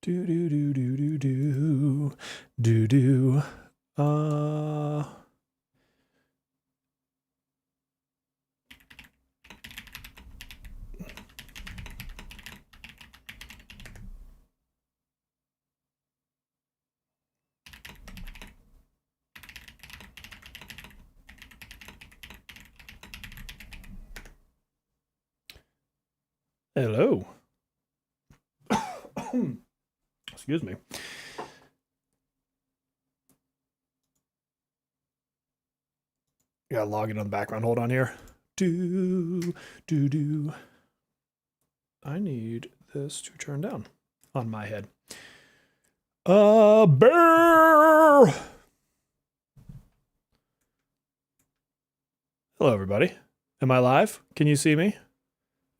Do do do do do do do do. Hello. Excuse me. Gotta log in on the background. Hold on here. Do. I need this to turn down on my head. Bear. Hello, everybody. Am I live? Can you see me?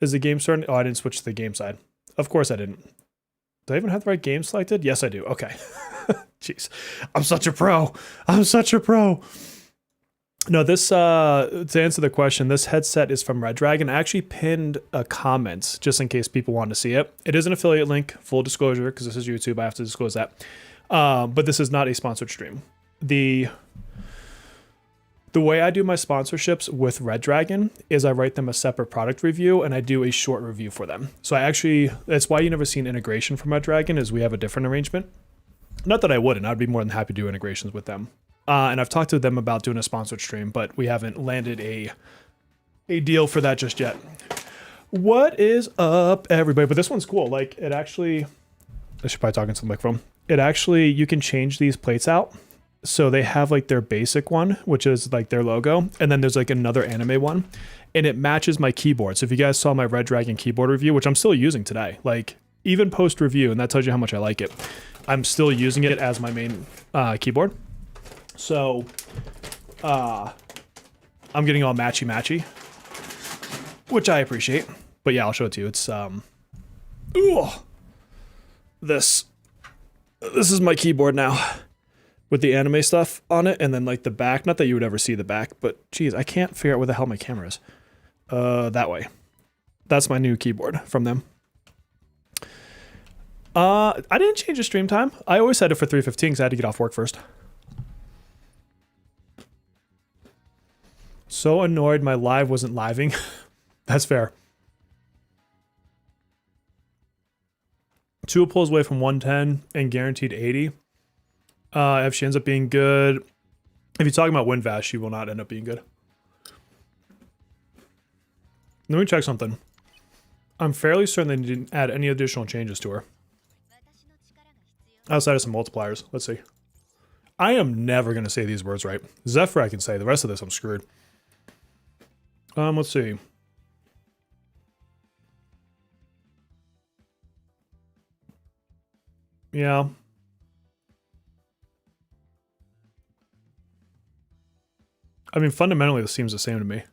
Is the game starting? Oh, I didn't switch to the game side. Of course I didn't. Do I even have the right game selected? Yes, I do. Okay. Jeez. I'm such a pro. No, this, to answer the question, this headset is from Red Dragon. I actually pinned a comment just in case people want to see it. It is an affiliate link, full disclosure, because this is YouTube. I have to disclose that. But this is not a sponsored stream. The way I do my sponsorships with Red Dragon is I write them a separate product review and I do a short review for them. So that's why you never see an integration from Red Dragon, is we have a different arrangement. Not that I wouldn't, I'd be more than happy to do integrations with them. And I've talked to them about doing a sponsored stream, but we haven't landed a deal for that just yet. What is up, everybody? But this one's cool. Like, it actually, I should probably talk into the microphone. It actually, you can change these plates out. So they have like their basic one, which is like their logo. And then there's like another anime one. And it matches my keyboard. So if you guys saw my Red Dragon keyboard review, which I'm still using today, like even post review, and that tells you how much I like it, I'm still using it as my main keyboard. So I'm getting all matchy, which I appreciate. But yeah, I'll show it to you. It's this is my keyboard now with the anime stuff on it, and then like the back. Not that you would ever see the back, but geez, I can't figure out where the hell my camera is. That way. That's my new keyboard from them. I didn't change the stream time. I always set it for 3:15 because I had to get off work first. So annoyed my live wasn't living. That's fair. 2 pulls away from 110 and guaranteed 80. If she ends up being good, if you're talking about WinVash, she will not end up being good. Let me check something. I'm fairly certain they didn't add any additional changes to her. Outside of some multipliers. Let's see. I am never going to say these words right. Zephyr I can say. The rest of this I'm screwed. Let's see. Yeah. I mean, fundamentally, this seems the same to me.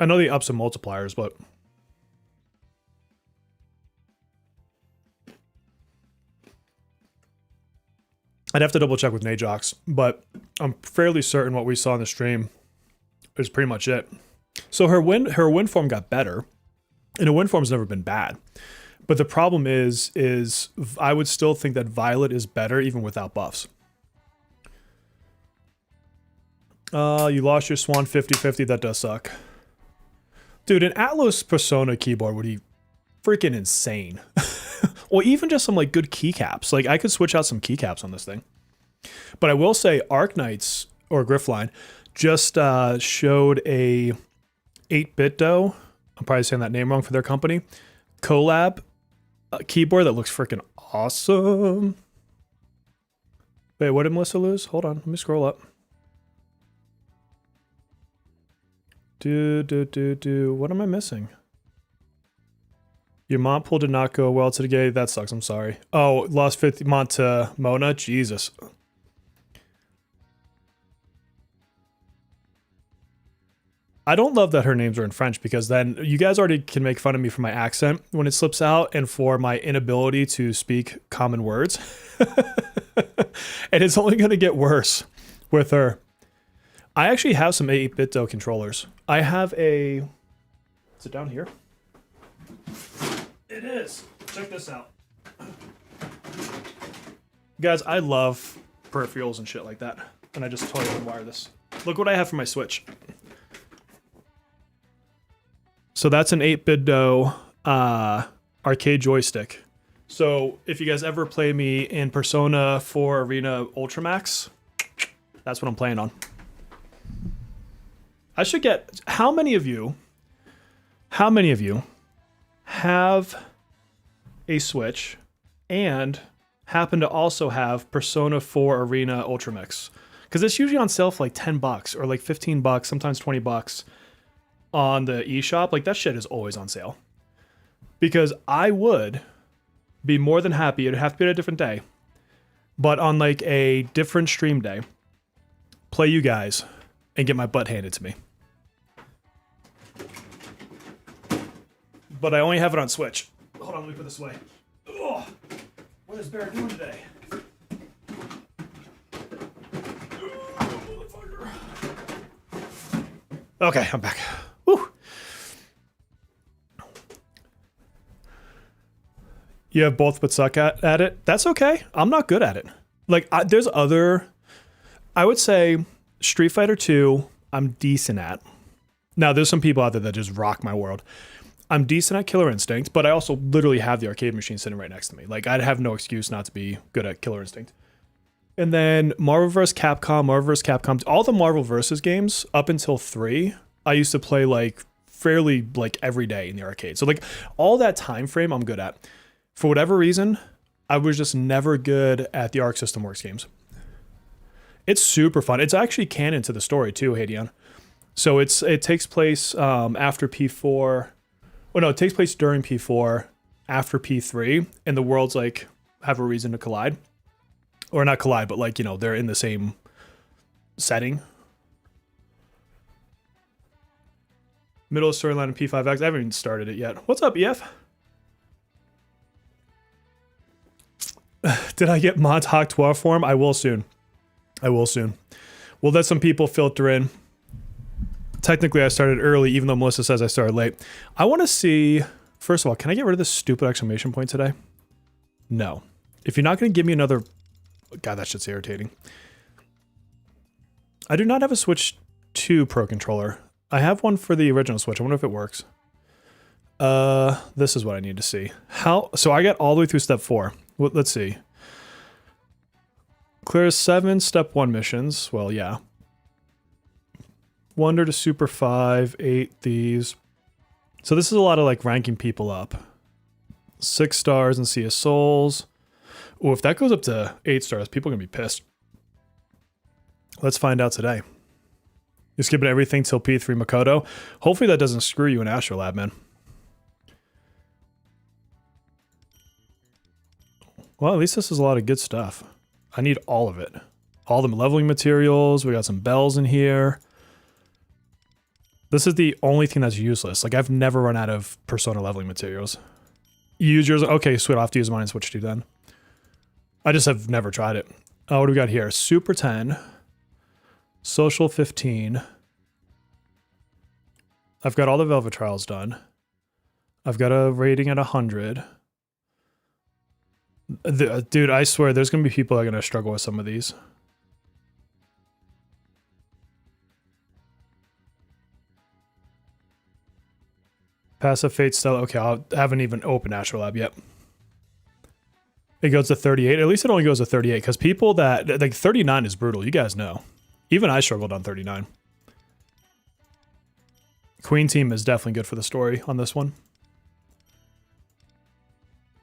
I know the ups and multipliers, but I'd have to double check with Najox, but I'm fairly certain what we saw in the stream is pretty much it. So her wind form got better, and her wind form's never been bad. But the problem is I would still think that Violet is better even without buffs. You lost your Swan 50-50. That does suck. Dude, an Atlas Persona keyboard would be freaking insane. Or even just some like good keycaps. Like I could switch out some keycaps on this thing. But I will say Arknights or Griffline just showed a 8BitDo, I'm probably saying that name wrong for their company, collab keyboard that looks freaking awesome. Wait, what did Melissa lose? Hold on, let me scroll up. What am I missing? Your mont pool did not go well today. That sucks, I'm sorry. Oh, lost 50 mont to Mona? Jesus. I don't love that her names are in French, because then you guys already can make fun of me for my accent when it slips out and for my inability to speak common words. And it's only going to get worse with her. I actually have some 8BitDo controllers. I have a... Is it down here? It is. Check this out. Guys, I love peripherals and shit like that. And I just totally unwire this. Look what I have for my Switch. So that's an 8-bit arcade joystick. So if you guys ever play me in Persona 4 Arena Ultramax, that's what I'm playing on. I should get... How many of you have a Switch and happen to also have Persona 4 Arena Ultramix? Because it's usually on sale for like $10 or like $15, sometimes $20 on the eShop. Like that shit is always on sale. Because I would be more than happy, it'd have to be a different day, but on like a different stream day, play you guys and get my butt handed to me. But I only have it on Switch. Hold on, let me put this away. Ugh. What is Bear doing today? Okay, I'm back. Woo. You have both but suck at it. That's okay. I'm not good at it. Like, there's other... I would say Street Fighter 2, I'm decent at. Now, there's some people out there that just rock my world. I'm decent at Killer Instinct, but I also literally have the arcade machine sitting right next to me. Like, I'd have no excuse not to be good at Killer Instinct. And then Marvel vs. Capcom, all the Marvel vs. games up until 3, I used to play like fairly like every day in the arcade. So like all that time frame I'm good at. For whatever reason, I was just never good at the Arc System Works games. It's super fun. It's actually canon to the story too, Hadion. So it takes place after P4. Oh no, it takes place during P4, after P3, and the worlds like have a reason to collide. Or not collide, but like, you know, they're in the same setting. Middle storyline in P5X. I haven't even started it yet. What's up, EF? Did I get Mod Hawk 12 form? I will soon. We'll let some people filter in. Technically, I started early, even though Melissa says I started late. I want to see... First of all, can I get rid of this stupid exclamation point today? No. If you're not going to give me another... God, that shit's irritating. I do not have a Switch 2 Pro Controller. I have one for the original Switch. I wonder if it works. This is what I need to see. So I got all the way through step 4. Well, let's see. Clear 7 step 1 missions. Well, yeah. Wonder to Super 5, 8 Thieves. So this is a lot of like ranking people up. 6 stars in Sea of Souls. Oh, if that goes up to 8 stars, people are going to be pissed. Let's find out today. You're skipping everything till P3 Makoto. Hopefully that doesn't screw you in Astrolab, man. Well, at least this is a lot of good stuff. I need all of it. All the leveling materials. We got some bells in here. This is the only thing that's useless. Like, I've never run out of Persona leveling materials. You use yours? Okay, sweet. I'll have to use mine and Switch 2 then. I just have never tried it. Oh, what do we got here? Super 10. Social 15. I've got all the Velvet Trials done. I've got a rating at 100. Dude, I swear there's going to be people that are going to struggle with some of these. Passive Fate Stella. Okay, I haven't even opened Astrolab yet. It goes to 38. At least it only goes to 38 because people that... Like, 39 is brutal. You guys know. Even I struggled on 39. Queen Team is definitely good for the story on this one.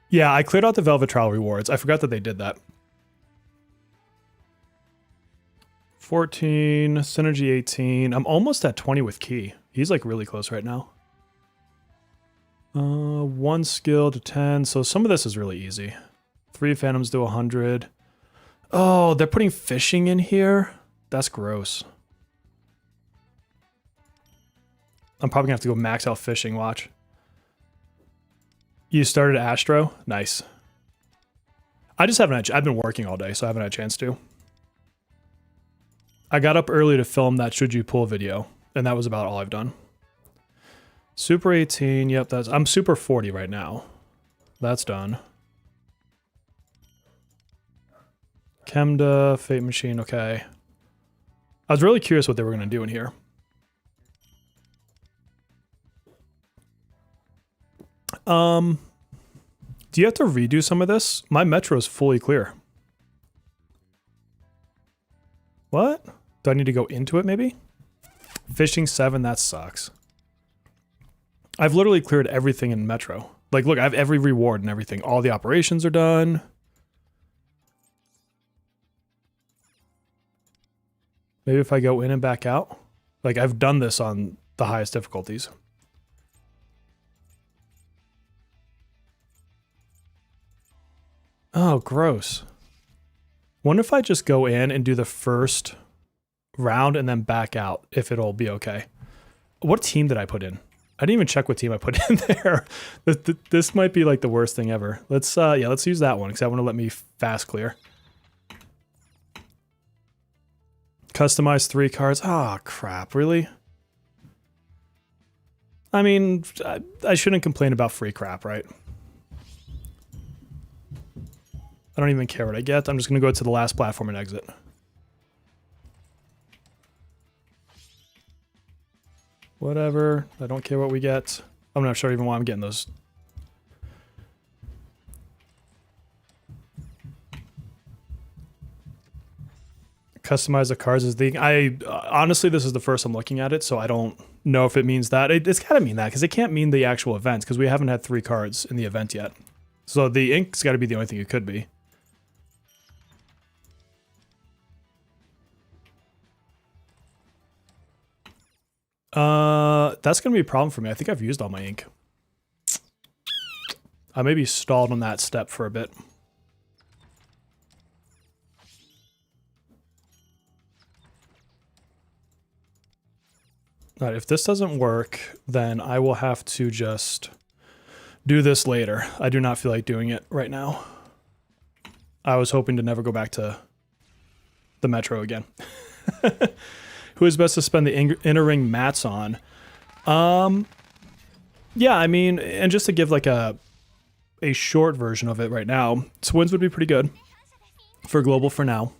Yeah, I cleared out the Velvet Trial rewards. I forgot that they did that. 14, Synergy 18. I'm almost at 20 with Key. He's like really close right now. 1 skill to 10. So some of this is really easy. 3 Phantoms to 100. Oh, they're putting fishing in here? That's gross. I'm probably gonna have to go max out fishing, watch. You started Astro? Nice. I just haven't had, I've been working all day, so I haven't had a chance to. I got up early to film that Should You Pull video, and that was about all I've done. Super 18, yep, I'm Super 40 right now. That's done. Chemda, Fate Machine, okay. I was really curious what they were going to do in here. Do you have to redo some of this? My metro is fully clear. What? Do I need to go into it maybe? Fishing 7, that sucks. I've literally cleared everything in metro. Like, look, I have every reward and everything. All the operations are done. Maybe if I go in and back out. Like, I've done this on the highest difficulties. Oh, gross. Wonder if I just go in and do the first round and then back out, if it'll be okay. What team did I put in? I didn't even check what team I put in there. This might be like the worst thing ever. Let's let's use that one because I want to let me fast clear. Customize 3 cards. Ah, crap, really? I mean, I shouldn't complain about free crap, right? I don't even care what I get. I'm just going to go to the last platform and exit. Whatever. I don't care what we get. I'm not sure even why I'm getting those. Customize the cards is the... honestly, this is the first I'm looking at it, so I don't know if it means that. It's got to mean that, because it can't mean the actual events, because we haven't had 3 cards in the event yet. So the ink's got to be the only thing it could be. That's going to be a problem for me. I think I've used all my ink. I may be stalled on that step for a bit. All right, if this doesn't work, then I will have to just do this later. I do not feel like doing it right now. I was hoping to never go back to the Metro again. Who is best to spend the inner ring mats on? Yeah, I mean, and just to give like a short version of it right now, Twins would be pretty good for global for now.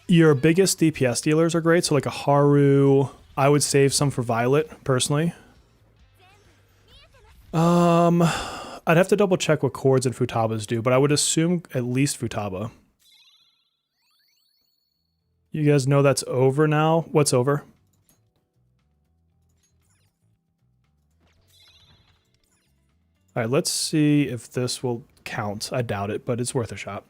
Your biggest DPS dealers are great, so like a Haru. I would save some for Violet, personally. I'd have to double check what chords and Futabas do, but I would assume at least Futaba. You guys know that's over now? What's over? All right, let's see if this will count. I doubt it, but it's worth a shot.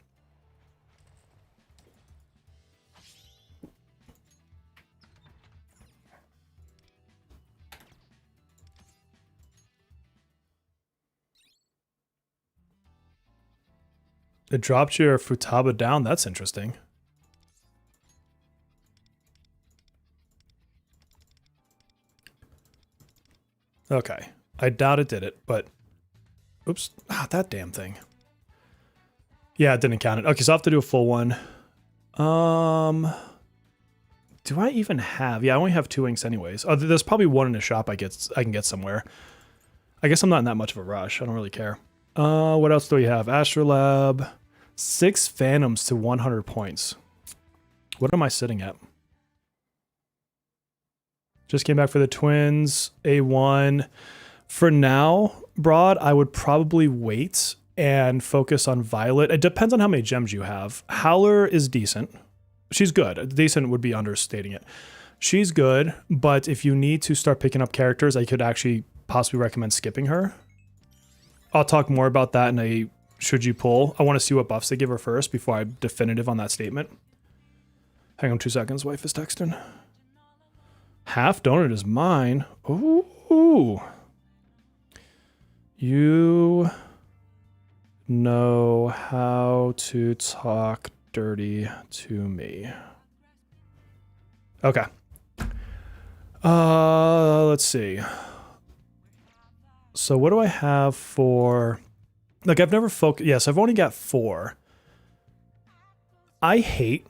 It dropped your Futaba down? That's interesting. Okay. I doubt it did it, but... Oops. Ah, that damn thing. Yeah, it didn't count it. Okay, so I have to do a full one. Do I even have... Yeah, I only have 2 inks anyways. Oh, there's probably one in a shop I can get somewhere. I guess I'm not in that much of a rush. I don't really care. What else do we have? Astrolab. 6 Phantoms to 100 points. What am I sitting at? Just came back for the Twins. A1. For now, Broad, I would probably wait and focus on Violet. It depends on how many gems you have. Howler is decent. She's good. Decent would be understating it. She's good, but if you need to start picking up characters, I could actually possibly recommend skipping her. I'll talk more about that in a should you pull. I want to see what buffs they give her first before I'm definitive on that statement. Hang on 2 seconds, wife is texting. Half donut is mine. Ooh. You know how to talk dirty to me. Okay. Let's see. So what do I have for... Like, I've never focused... Yes, I've only got 4. I hate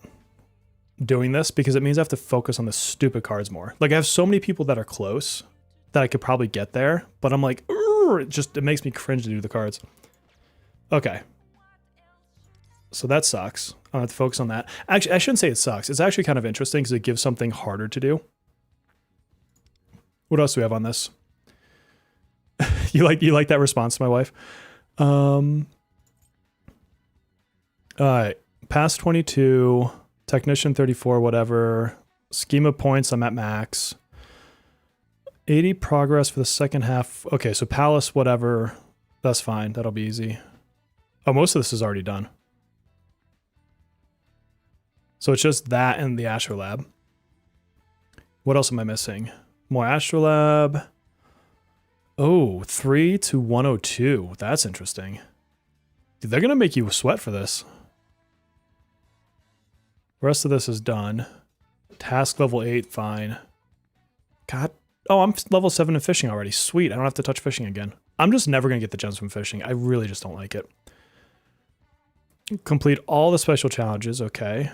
doing this because it means I have to focus on the stupid cards more. Like, I have so many people that are close that I could probably get there, but I'm like, it makes me cringe to do the cards. Okay. So that sucks. I'll have to focus on that. Actually, I shouldn't say it sucks. It's actually kind of interesting because it gives something harder to do. What else do we have on this? you like that response to my wife? All right. Past 22, technician 34, whatever. Schema points, I'm at max. 80 progress for the second half. Okay, so palace, whatever. That's fine. That'll be easy. Oh, most of this is already done. So it's just that and the Astrolab. What else am I missing? More Astrolab. Oh, 3 to 102. That's interesting. Dude, they're going to make you sweat for this. The rest of this is done. Task level 8, fine. God. Oh, I'm level 7 in fishing already. Sweet. I don't have to touch fishing again. I'm just never going to get the gems from fishing. I really just don't like it. Complete all the special challenges. Okay.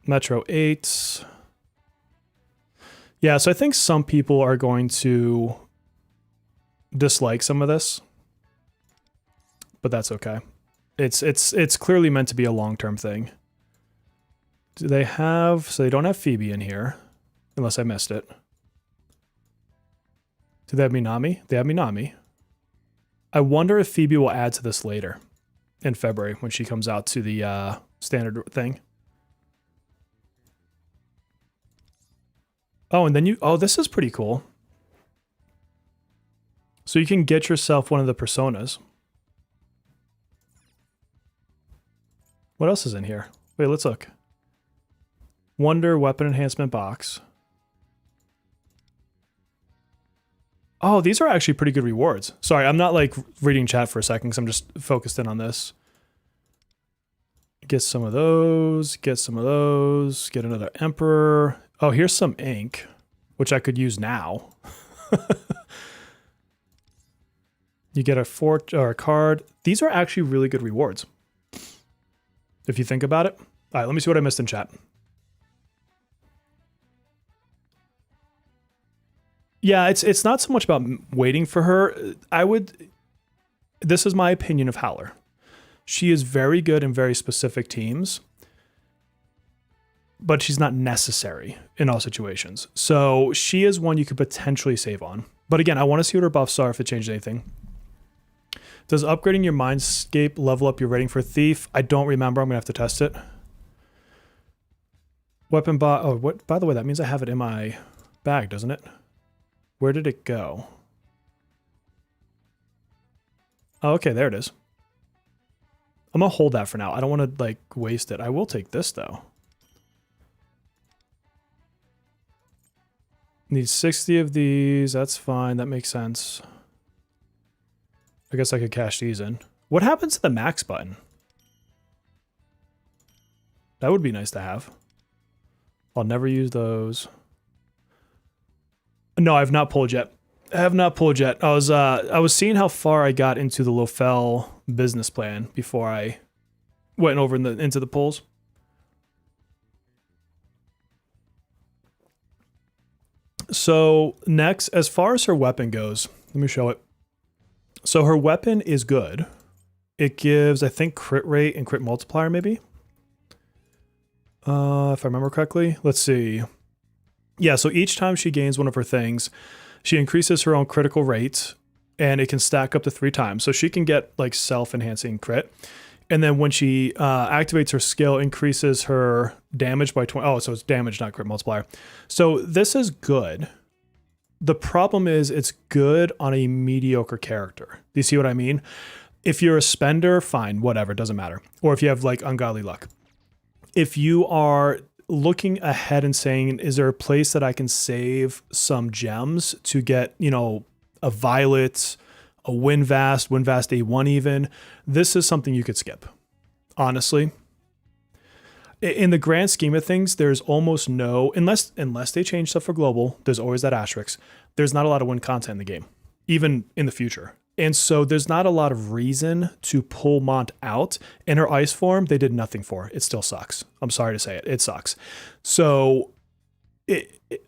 Metro 8. Yeah, so I think some people are going to dislike some of this. But that's okay. It's clearly meant to be a long-term thing. Do they have... So they don't have Phoebe in here. Unless I missed it. Do they have Minami? They have Minami. I wonder if Phoebe will add to this later. In February, when she comes out to the standard thing. Oh, and then you... Oh, this is pretty cool. So you can get yourself one of the personas. What else is in here? Wait, let's look. Wonder Weapon Enhancement Box. Oh, these are actually pretty good rewards. Sorry, I'm not like reading chat for a second because I'm just focused in on this. Get some of those, get some of those, get another Emperor. Oh, here's some ink, which I could use now. You get a fort or a card. These are actually really good rewards. If you think about it. All right, let me see what I missed in chat. Yeah, it's not so much about waiting for her. This is my opinion of Howler. She is very good in very specific teams, but she's not necessary in all situations. So she is one you could potentially save on. But again, I want to see what her buffs are if it changed anything. Does upgrading your Mindscape level up your rating for Thief? I don't remember. I'm going to have to test it. Weapon bot. Oh, what? By the way, that means I have it in my bag, doesn't it? Where did it go? Oh, okay, there it is. I'm going to hold that for now. I don't want to, like, waste it. I will take this, though. Need 60 of these. That's fine. That makes sense. I guess I could cash these in. What happens to the max button? That would be nice to have. I'll never use those. No, I've not pulled yet. I have not pulled yet. I was seeing how far I got into the Lofel business plan before I went over into the pulls. So next, as far as her weapon goes, let me show it. So her weapon is good. It gives, I think, crit rate and crit multiplier, maybe. If I remember correctly. Let's see. Yeah, so each time she gains one of her things, she increases her own critical rate, and it can stack up to 3 times. So she can get like self-enhancing crit. And then when she activates her skill, increases her damage by 20. Oh, so it's damage, not crit multiplier. So this is good. The problem is it's good on a mediocre character. Do you see what I mean? If you're a spender, fine, whatever, doesn't matter. Or if you have like ungodly luck. If you are looking ahead and saying, is there a place that I can save some gems to get, you know, a Violet, a Windvast A1 even, this is something you could skip, honestly. In the grand scheme of things, there's almost no, unless they change stuff for global, there's always that asterisk. There's not a lot of win content in the game, even in the future. And so there's not a lot of reason to pull Mont out. In her ice form, they did nothing for. It still sucks. I'm sorry to say it. It sucks. So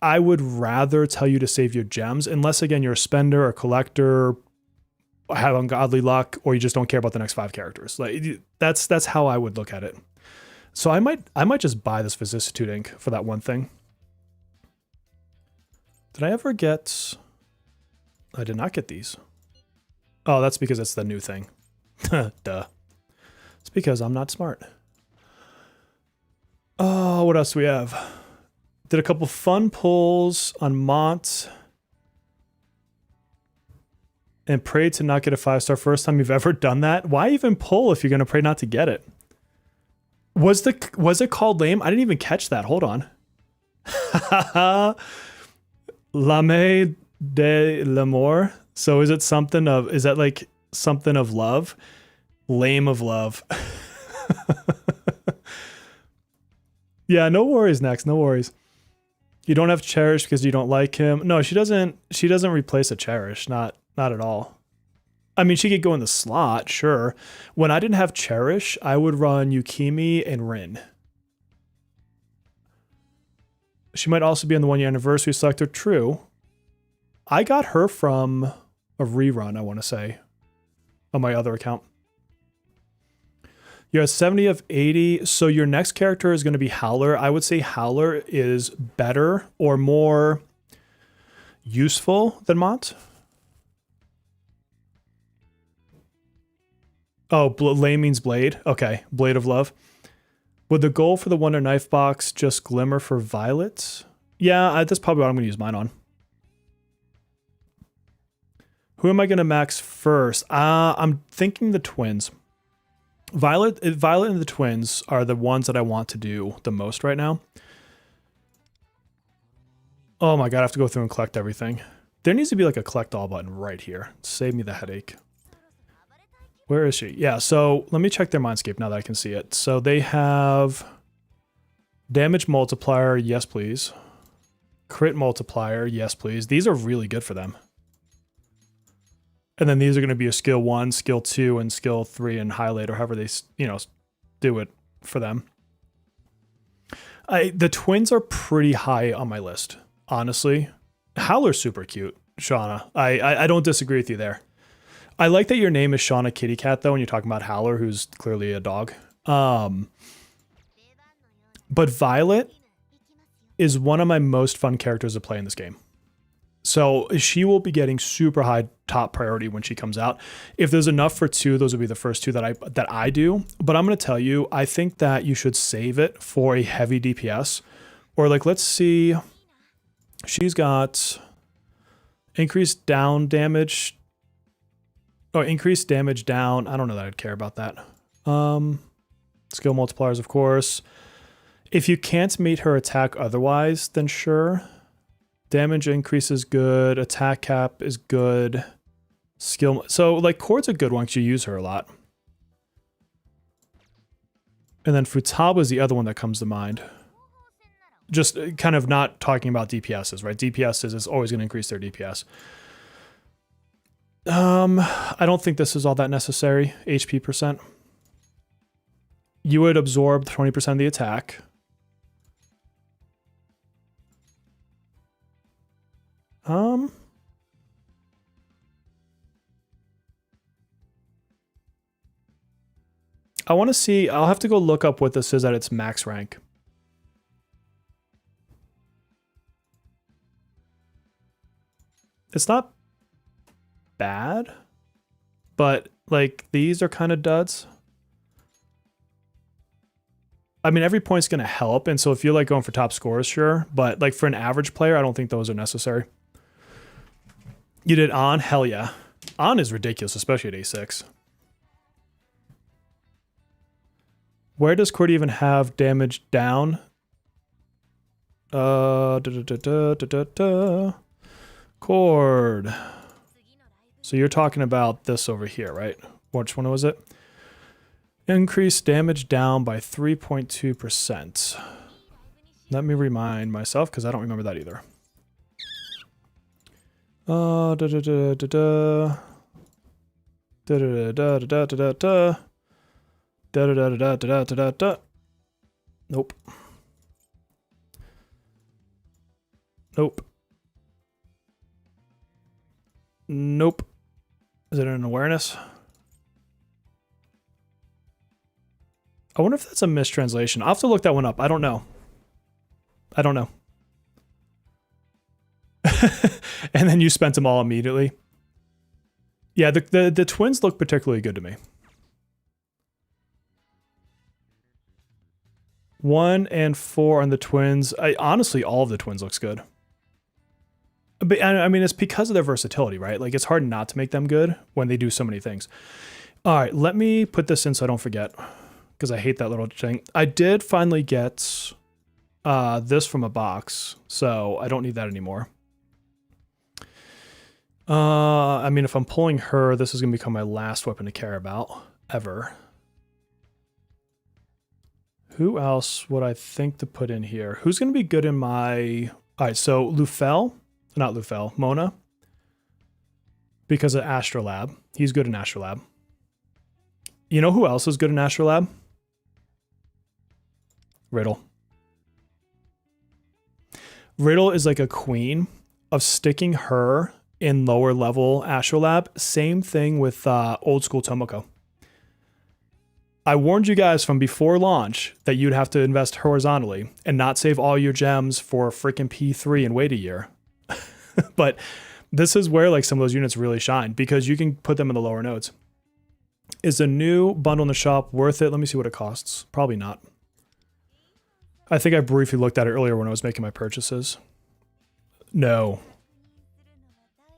I would rather tell you to save your gems, unless, again, you're a spender or collector, have ungodly luck, or you just don't care about the next 5 characters. Like that's how I would look at it. So I might just buy this vicissitude ink for that one thing. Did I ever get? I did not get these. Oh, that's because it's the new thing. Duh. It's because I'm not smart. Oh, what else do we have? Did a couple fun pulls on Mont. And prayed to not get a 5-star first time you've ever done that. Why even pull if you're gonna pray not to get it? Was it called lame? I didn't even catch that. Hold on. Lame de l'amour. So is it something of? Is that like something of love? Lame of love. Yeah, no worries. Next, no worries. You don't have cherish because you don't like him. No, she doesn't. She doesn't replace a cherish. Not at all. I mean, she could go in the slot, sure. When I didn't have Cherish, I would run Yukimi and Rin. She might also be on the 1-year anniversary selector. True. I got her from a rerun, I want to say, on my other account. You're at 70 of 80, so your next character is going to be Howler. I would say Howler is better or more useful than Mont. Oh, lame means blade. Okay, blade of love. Would the goal for the Wonder Knife box just glimmer for Violet? Yeah, that's probably what I'm going to use mine on. Who am I going to max first? I'm thinking the twins. Violet and the twins are the ones that I want to do the most right now. Oh my god, I have to go through and collect everything. There needs to be like a collect all button right here. Save me the headache. Where is she? Yeah, so let me check their Mindscape now that I can see it. So they have damage multiplier, yes please. Crit multiplier, yes please. These are really good for them. And then these are going to be a skill 1, skill 2, and skill 3 and highlight, or however they, do it for them. The twins are pretty high on my list, honestly. Howler's super cute, Shauna. I don't disagree with you there. I like that your name is Shauna Kitty Cat, though, when you're talking about Howler, who's clearly a dog. But Violet is one of my most fun characters to play in this game. So she will be getting super high top priority when she comes out. If there's enough for 2, those would be the first 2 that I do. But I'm going to tell you, I think that you should save it for a heavy DPS. Or like, let's see. She's got increased down damage. Oh, increased damage down. I don't know that I'd care about that. Skill multipliers, of course. If you can't meet her attack otherwise, then sure. Damage increase is good. Attack cap is good. Skill. So, like, Cord's a good one because you use her a lot. And then Futaba is the other one that comes to mind. Just kind of not talking about DPSs, right? DPSs is always going to increase their DPS. I don't think this is all that necessary. HP percent. You would absorb 20% of the attack. I want to see, I'll have to go look up what this is at its max rank. It's not bad, but like these are kind of duds. I mean, every point's going to help, and so if you're like going for top scores, sure, but like for an average player, I don't think those are necessary. You did on? Hell yeah. On is ridiculous, especially at A6. Where does Cord even have damage down? Cord. So you're talking about this over here, right? Which one was it? Increase damage down by 3.2%. Let me remind myself, because I don't remember that either. Nope. Nope. Nope. Is it an awareness? I wonder if that's a mistranslation. I'll have to look that one up. I don't know. I don't know. And then you spent them all immediately. Yeah, the twins look particularly good to me. 1 and 4 on the twins. Honestly, all of the twins looks good. But I mean, it's because of their versatility, right? Like, it's hard not to make them good when they do so many things. All right, let me put this in so I don't forget, because I hate that little thing. I did finally get this from a box, so I don't need that anymore. I mean, if I'm pulling her, this is going to become my last weapon to care about, ever. Who else would I think to put in here? Who's going to be good in my... All right, so not Lufel, Mona. Because of Astrolab. He's good in Astrolab. You know who else is good in Astrolab? Riddle. Riddle is like a queen of sticking her in lower level Astrolab. Same thing with old school Tomoko. I warned you guys from before launch that you'd have to invest horizontally and not save all your gems for freaking P3 and wait a year. But this is where like some of those units really shine because you can put them in the lower nodes. Is a new bundle in the shop worth it? Let me see what it costs. Probably not. I think I briefly looked at it earlier when I was making my purchases. No.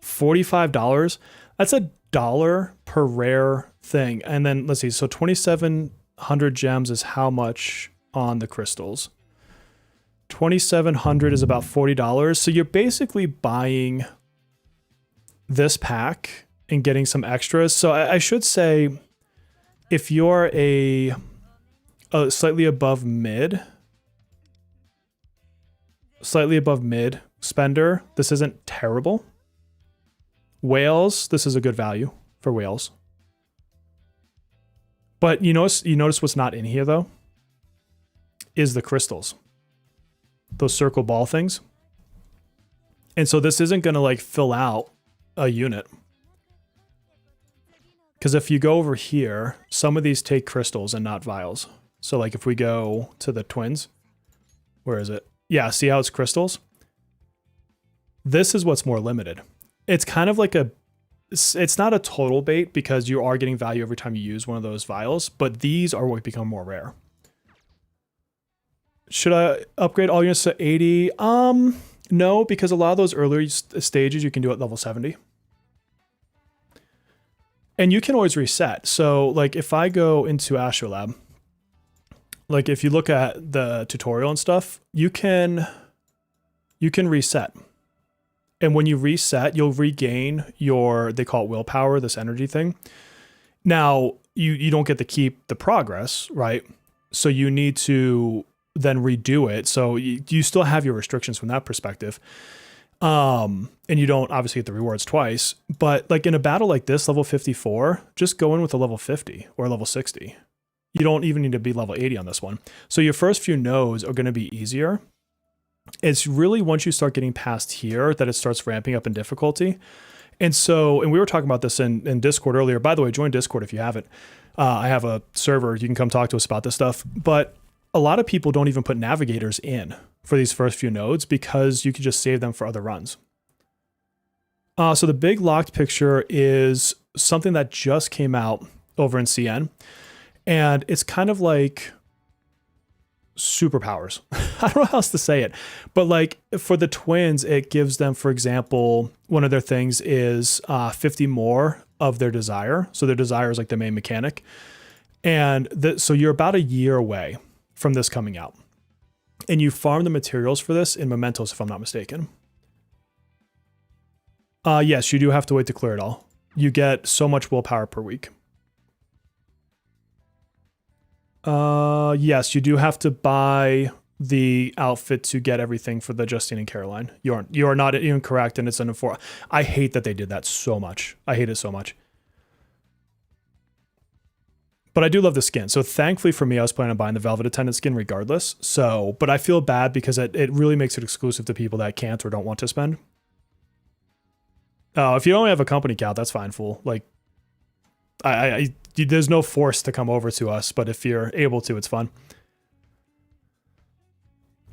$45? That's $1 per rare thing. And then let's see. So 2,700 gems is how much on the crystals? 2,700 is about $40. So you're basically buying this pack and getting some extras. So I should say, if you're a slightly above mid spender, this isn't terrible. Whales, this is a good value for whales. But you notice what's not in here though? Is the crystals. Those circle ball things. And so this isn't gonna like fill out a unit. Because if you go over here, some of these take crystals and not vials. So like if we go to the twins, where is it? Yeah, see how it's crystals? This is what's more limited. It's kind of like it's not a total bait because you are getting value every time you use one of those vials, but these are what become more rare. Should I upgrade all units to 80? No, because a lot of those earlier stages you can do at level 70. And you can always reset. So like if I go into Astrolab, like if you look at the tutorial and stuff, you can reset. And when you reset, you'll regain your, they call it willpower, this energy thing. Now, you don't get to keep the progress, right? So you need to then redo it. So you still have your restrictions from that perspective. And you don't obviously get the rewards twice. But like in a battle like this, level 54, just go in with a level 50 or a level 60. You don't even need to be level 80 on this one. So your first few nodes are going to be easier. It's really once you start getting past here that it starts ramping up in difficulty. And so, and we were talking about this in Discord earlier. By the way, join Discord if you haven't. I have a server. You can come talk to us about this stuff. But a lot of people don't even put navigators in for these first few nodes because you can just save them for other runs. So the big locked picture is something that just came out over in CN. And it's kind of like superpowers. I don't know how else to say it, but like for the twins, it gives them, for example, one of their things is 50 more of their desire. So their desire is like the main mechanic. And so you're about a year away from this coming out. And you farm the materials for this in mementos, if I'm not mistaken. Yes, you do have to wait to clear it all. You get so much willpower per week. Yes, you do have to buy the outfit to get everything for the Justine and Caroline. You are not incorrect, and it's an four. I hate that they did that so much. I hate it so much. But I do love the skin. So thankfully for me, I was planning on buying the Velvet Attendant skin regardless. So, but I feel bad because it really makes it exclusive to people that can't or don't want to spend. If you only have a company account, that's fine, fool. Like, There's no force to come over to us, but if you're able to, it's fun.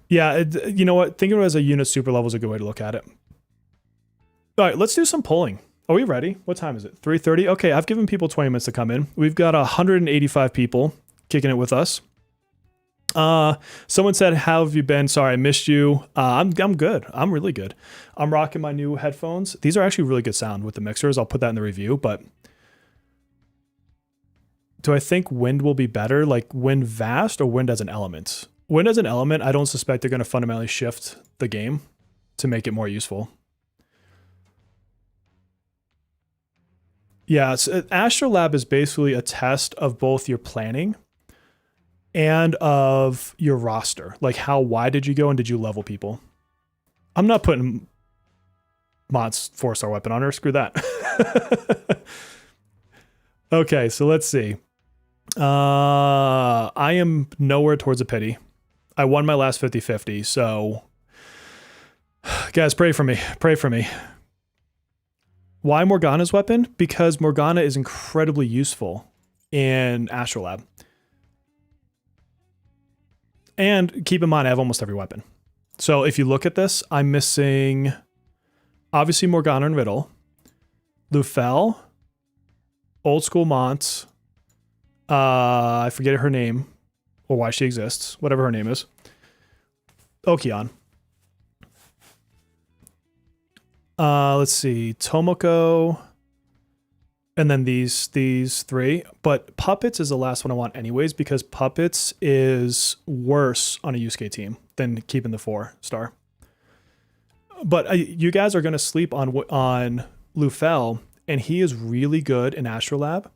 Yeah, you know what? Thinking of it as a unit super level is a good way to look at it. All right, let's do some polling. Are we ready? What time is it? 3:30? Okay, I've given people 20 minutes to come in. We've got 185 people kicking it with us. Someone said, how have you been? Sorry, I missed you. I'm good. I'm really good. I'm rocking my new headphones. These are actually really good sound with the mixers. I'll put that in the review, but do I think wind will be better? Like wind vast or wind as an element? Wind as an element, I don't suspect they're going to fundamentally shift the game to make it more useful. Yeah, so Astrolab is basically a test of both your planning and of your roster. Like how wide did you go and did you level people? I'm not putting Mott's 4-star weapon on her. Screw that. Okay, so let's see. I am nowhere towards a pity. I won my last 50-50, so guys, pray for me. Pray for me. Why Morgana's weapon? Because Morgana is incredibly useful in Astrolab. And keep in mind, I have almost every weapon. So if you look at this, I'm missing, obviously, Morgana and Riddle, Lufel, Old School Mont, I forget her name, or why she exists, whatever her name is, Okeon. Let's see, Tomoko, and then these three. But Puppets is the last one I want anyways, because Puppets is worse on a Yusuke team than keeping the 4-star. But you guys are going to sleep on Lufel, and he is really good in Astrolab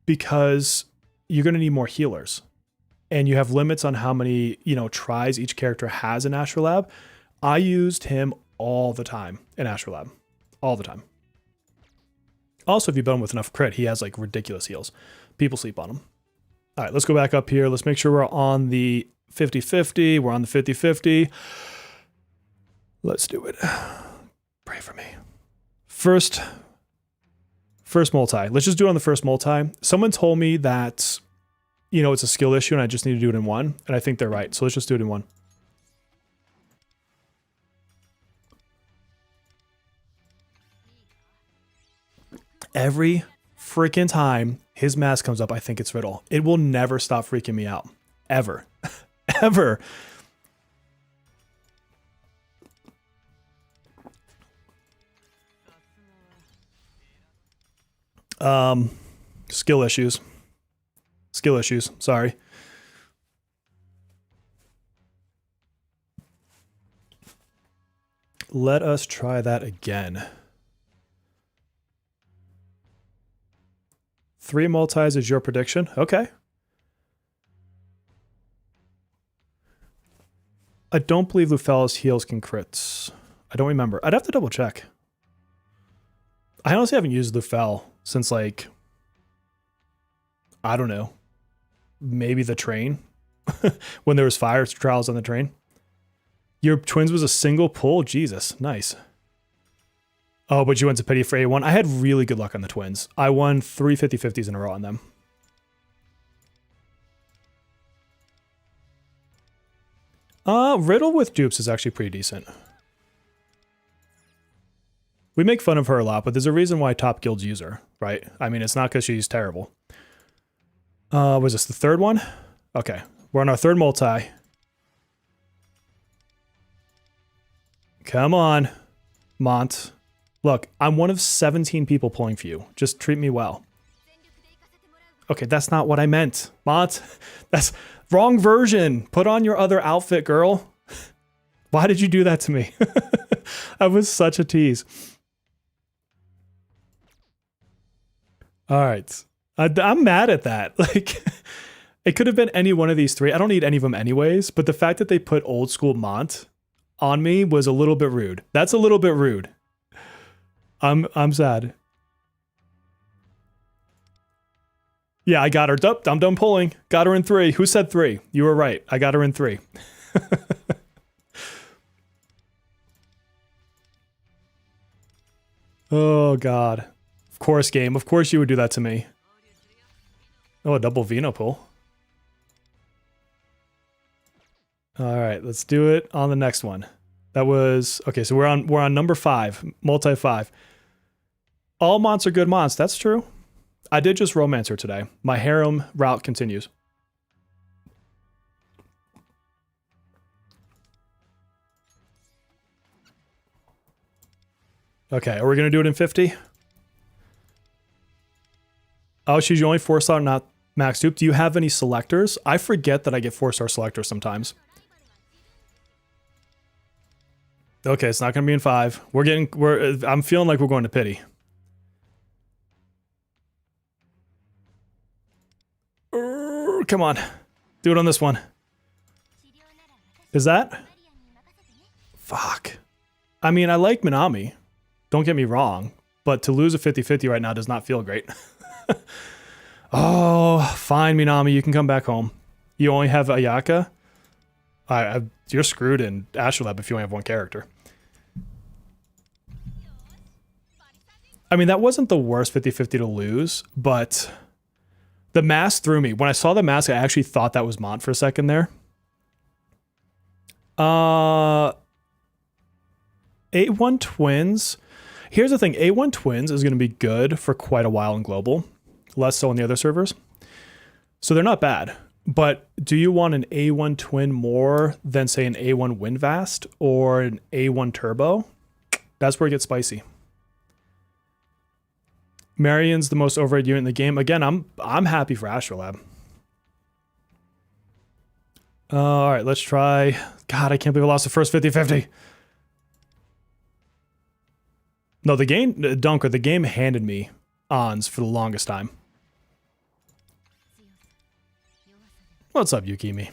because you're going to need more healers. And you have limits on how many, tries each character has in Astrolab. I used him all the time in Astrolab. All the time. Also, if you build him with enough crit, he has like ridiculous heals. People sleep on him. All right, let's go back up here. Let's make sure we're on the 50-50. We're on the 50-50. Let's do it. Pray for me. First multi. Let's just do it on the first multi. Someone told me that, it's a skill issue and I just need to do it in one. And I think they're right. So let's just do it in one. Every freaking time his mask comes up, I think it's Riddle. It will never stop freaking me out. Ever. Ever. Skill issues. Skill issues. Sorry. Let us try that again. 3 multis is your prediction? Okay. I don't believe Lufel's heals can crits. I don't remember. I'd have to double check. I honestly haven't used Lufel since like, I don't know, maybe the train when there was fire trials on the train. Your twins was a single pull? Jesus, nice. Oh, but you went to pity for A1. I had really good luck on the twins. I won 3 50-50s in a row on them. Riddle with dupes is actually pretty decent. We make fun of her a lot, but there's a reason why top guilds use her, right? I mean, it's not because she's terrible. Was this the third one? Okay, we're on our third multi. Come on, Mont. Look, I'm one of 17 people pulling for you. Just treat me well. Okay, that's not what I meant. Mont, that's wrong version. Put on your other outfit, girl. Why did you do that to me? That was such a tease. All right. I'm mad at that. Like, it could have been any one of these three. I don't need any of them anyways, but the fact that they put old school Mont on me was a little bit rude. That's a little bit rude. I'm sad. Yeah, I got her. I'm done pulling. Got her in 3. Who said 3? You were right. I got her in 3. Oh, God. Of course, game. Of course you would do that to me. Oh, a double Vino pull. All right, let's do it on the next one. That was okay. So we're on number 5, multi 5. All monts are good monts. That's true. I did just Romancer today. My harem route continues. Okay, are we gonna do it in 50? Oh, she's only 4-star, not max dupe. Do you have any selectors? I forget that I get 4-star selectors sometimes. Okay, it's not gonna be in 5. I'm feeling like we're going to pity. Come on. Do it on this one. Is that? Fuck. I mean, I like Minami. Don't get me wrong. But to lose a 50-50 right now does not feel great. Oh, fine, Minami. You can come back home. You only have Ayaka? You're screwed in Astrolab if you only have one character. I mean, that wasn't the worst 50-50 to lose, but the mask threw me. When I saw the mask, I actually thought that was Mont for a second there. A1 Twins. Here's the thing. A1 Twins is going to be good for quite a while in global. Less so on the other servers. So they're not bad. But do you want an A1 Twin more than, say, an A1 Windvast or an A1 Turbo? That's where it gets spicy. Marion's the most overrated unit in the game. Again, I'm happy for Astrolab. All right, let's try. God, I can't believe I lost the first 50-50. No, the game handed me ons for the longest time. What's up, Yukimi?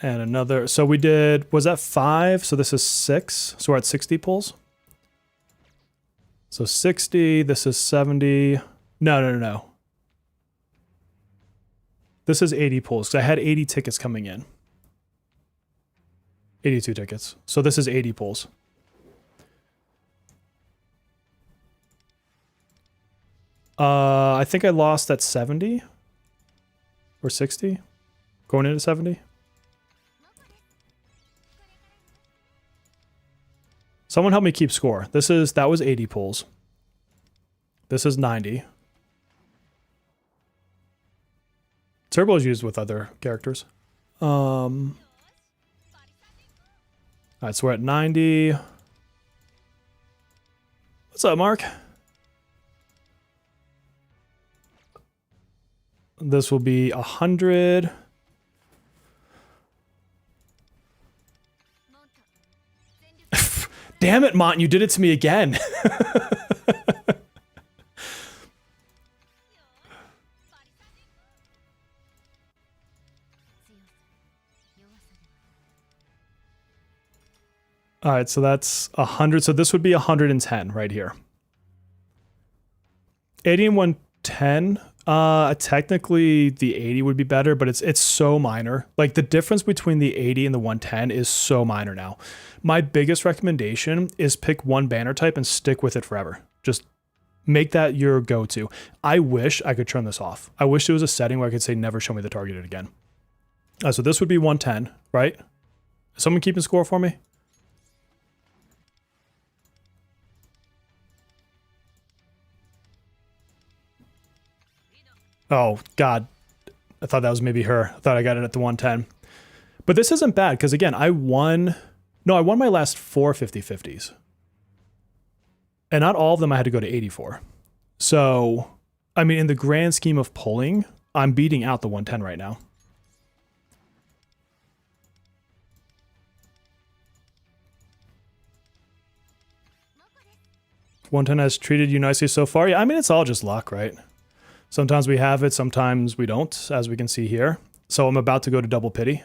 And another. So we did, was that 5? So this is 6. So we're at 60 pulls. So 60, this is 70. No. This is 80 pulls because I had 80 tickets coming in. 82 tickets. So this is 80 pulls. I think I lost at 70 or 60 going into 70. Someone help me keep score. That was 80 pulls. This is 90. Turbo is used with other characters. Alright, so we're at 90. What's up, Mark? This will be 100. Damn it, Mont, you did it to me again. All right, so that's 100. So this would be 110 right here. 80 and 110. Technically the 80 would be better, but it's so minor. Like the difference between the 80 and the 110 is so minor now. My biggest recommendation is pick one banner type and stick with it forever. Just make that your go-to. I wish I could turn this off. I wish there was a setting where I could say never show me the targeted again. So this would be 110, right? Is someone keeping score for me? Oh, God. I thought that was maybe her. I thought I got it at the 110. But this isn't bad, because again, I won my last 4 50-50s. And not all of them I had to go to 84. So, I mean, in the grand scheme of pulling, I'm beating out the 110 right now. "110 has treated you nicely so far." Yeah, I mean, it's all just luck, right? Sometimes we have it, sometimes we don't, as we can see here. So I'm about to go to double pity.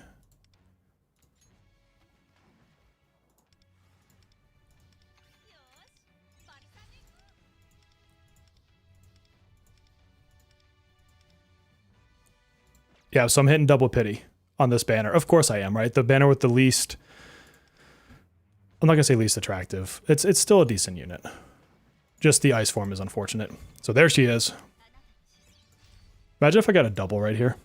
Yeah, so I'm hitting double pity on this banner. Of course I am, right? The banner with the least I'm not gonna say least attractive. It's still a decent unit. Just the ice form is unfortunate. So there she is. Imagine if I got a double right here.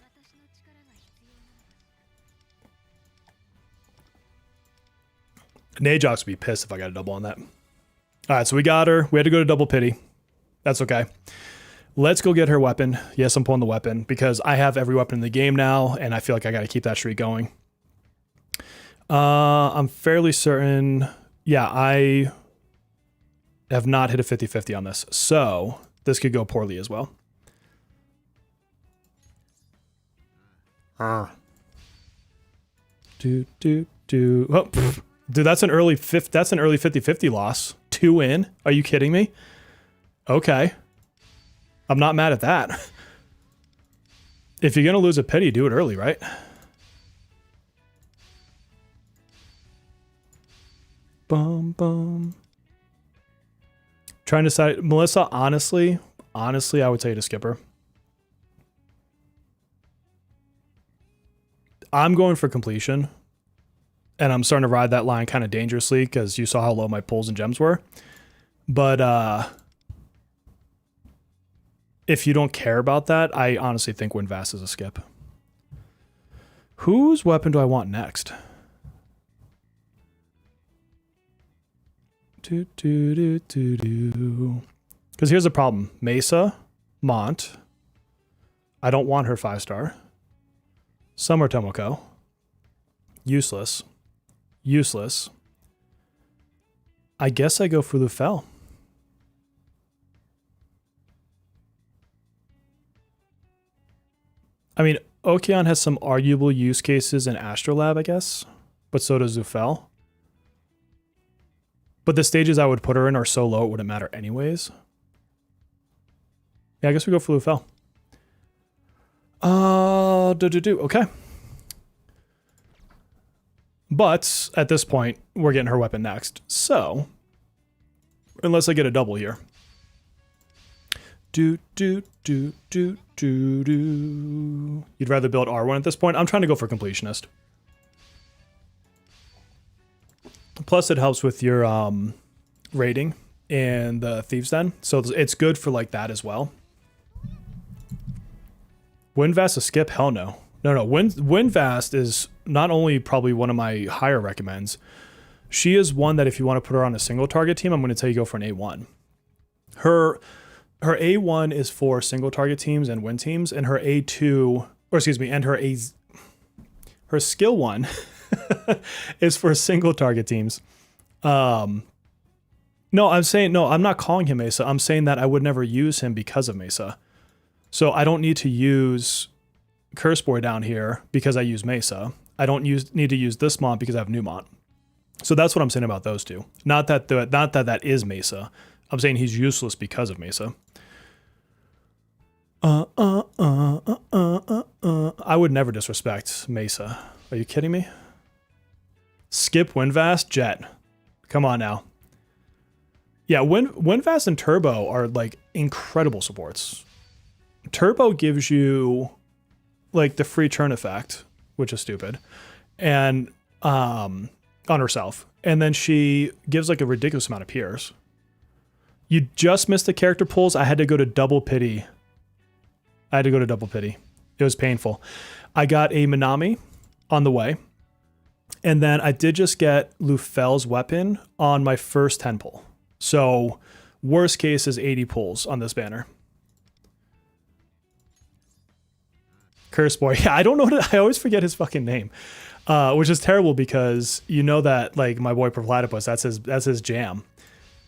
Najox would be pissed if I got a double on that. Alright, so we got her. We had to go to double pity. That's okay. Let's go get her weapon. Yes, I'm pulling the weapon because I have every weapon in the game now, and I feel like I gotta keep that streak going. I'm fairly certain. Yeah, I have not hit a 50-50 on this. So this could go poorly as well. Oh, dude, that's an early 50-50 loss. 2 in? Are you kidding me? Okay. I'm not mad at that. If you're gonna lose a pity, do it early, right? Bum bum. Trying to decide, Melissa. Honestly, I would tell you to skip her. I'm going for completion, and I'm starting to ride that line kind of dangerously because you saw how low my pulls and gems were. But if you don't care about that, I honestly think Windvast is a skip. Whose weapon do I want next? Because here's the problem. Mesa, Mont. I don't want her 5-star. Summer Tomoko. Useless. Useless. I guess I go for Lufel. I mean, Okeon has some arguable use cases in Astrolab, I guess. But so does Lufel. But the stages I would put her in are so low it wouldn't matter anyways. Yeah, I guess we go for Lufel. Okay. But at this point, we're getting her weapon next. So, unless I get a double here. You'd rather build R1 at this point? I'm trying to go for completionist. Plus, it helps with your rating in the Thieves Den. So it's good for like that as well. Windvast a skip? Hell no. No. Windvast is not only probably one of my higher recommends. She is one that if you want to put her on a single target team, I'm going to tell you go for an A1. Her A1 is for single target teams and win teams, and her A2, or excuse me, and her skill 1 is for single target teams. No, I'm not calling him Mesa. I'm saying that I would never use him because of Mesa. So I don't need to use Curse Boy down here because I use Mesa. I don't need to use this Mont because I have Newmont. So that's what I'm saying about those two. Not that that is Mesa. I'm saying he's useless because of Mesa. I would never disrespect Mesa. Are you kidding me? Skip Windvast, Jet. Come on now. Yeah, Windvast and Turbo are like incredible supports. Turbo gives you like the free turn effect, which is stupid, and on herself. And then she gives like a ridiculous amount of peers. You just missed the character pulls. I had to go to double pity. It was painful. I got a Minami on the way. And then I did just get Lufel's weapon on my first 10 pull. So worst case is 80 pulls on this banner. Curse Boy. Yeah, I don't know. I always forget his fucking name, which is terrible because you know that like my boy Platypus, that's his jam.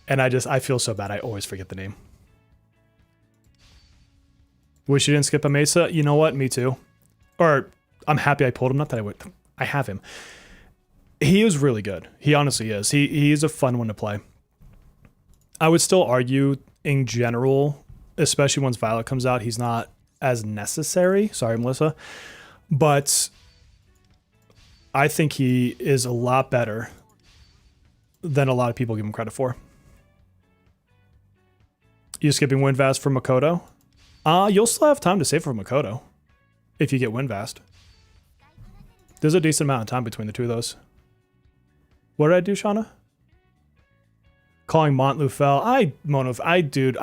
And I feel so bad. I always forget the name. Wish you didn't skip a Mesa. You know what? Me too. Or I'm happy I pulled him. Not that I have him. He is really good. He honestly is. He is a fun one to play. I would still argue in general, especially once Violet comes out, he's not as necessary. Sorry, Melissa. But I think he is a lot better than a lot of people give him credit for. You skipping Windvast for Makoto? You'll still have time to save for Makoto if you get Windvast. There's a decent amount of time between the two of those. What did I do, Shauna? Calling Montlufel. Dude,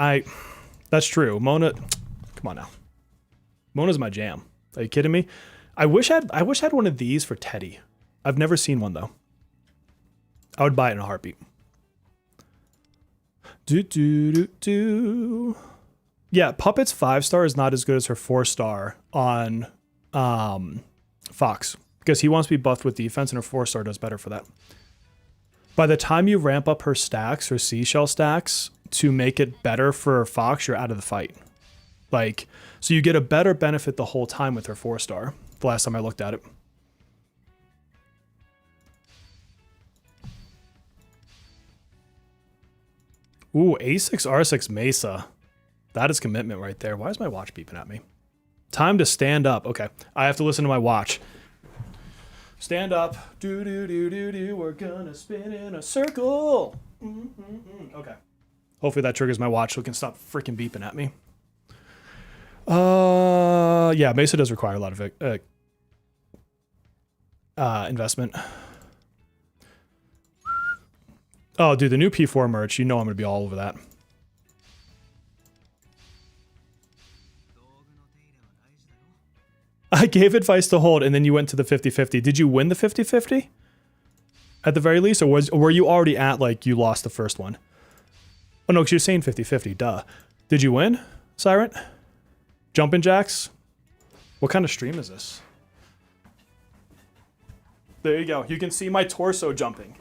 that's true. Mona, come on now. Mona's my jam. Are you kidding me? I wish I had one of these for Teddy. I've never seen one though. I would buy it in a heartbeat. Yeah, Puppet's 5-star is not as good as her 4-star on Fox because he wants to be buffed with defense and her 4-star does better for that. By the time you ramp up her stacks, her seashell stacks, to make it better for Fox, you're out of the fight. Like, so you get a better benefit the whole time with her 4-star. The last time I looked at it. Ooh, A6 R6 Mesa. That is commitment right there. Why is my watch beeping at me? Time to stand up. Okay, I have to listen to my watch. Stand up. Do do do do do. We're gonna spin in a circle. Okay. Hopefully that triggers my watch so it can stop freaking beeping at me. Yeah, Mesa does require a lot of investment. Oh, dude, the new P4 merch, you know I'm gonna be all over that. I gave advice to hold, and then you went to the 50-50. Did you win the 50-50? At the very least, or were you already at, like, you lost the first one? Oh, no, because you're saying 50-50, duh. Did you win, Siren? Jumping jacks? What kind of stream is this? There you go. You can see my torso jumping.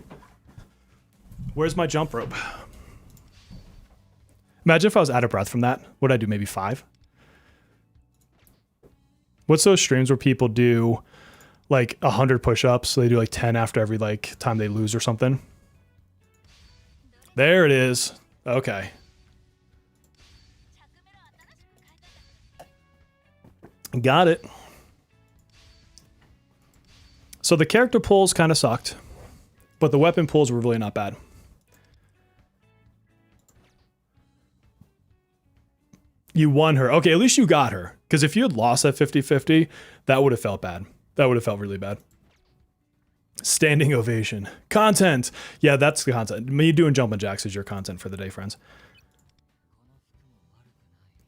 Where's my jump rope? Imagine if I was out of breath from that. What'd I do, maybe 5? What's those streams where people do like 100 push-ups? So they do like 10 after every like time they lose or something. There it is. Okay. Got it. So the character pulls kind of sucked, but the weapon pulls were really not bad. You won her. Okay, at least you got her. Because if you had lost that 50-50, that would have felt bad. That would have felt really bad. Standing ovation. Content. Yeah, that's the content. Me doing jumping jacks is your content for the day, friends.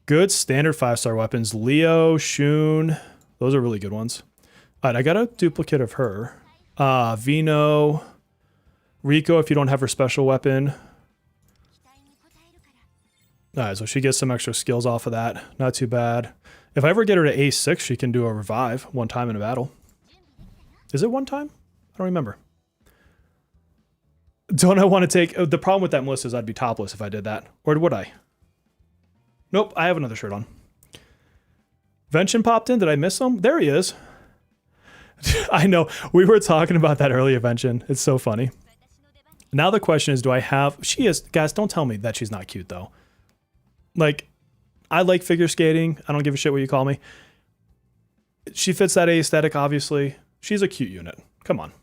Good standard 5-star weapons. Leo, Shun. Those are really good ones. All right, I got a duplicate of her. Vino. Rico, if you don't have her special weapon. All right, so she gets some extra skills off of that. Not too bad. If I ever get her to A6, she can do a revive one time in a battle. Is it one time? I don't remember. Don't I want to take... The problem with that, Melissa, is I'd be topless if I did that. Or would I? Nope, I have another shirt on. Vention popped in. Did I miss him? There he is. I know. We were talking about that earlier, Vention. It's so funny. Now the question is, do I have... She is... Guys, don't tell me that she's not cute, though. Like, I like figure skating. I don't give a shit what you call me. She fits that aesthetic, obviously. She's a cute unit. Come on.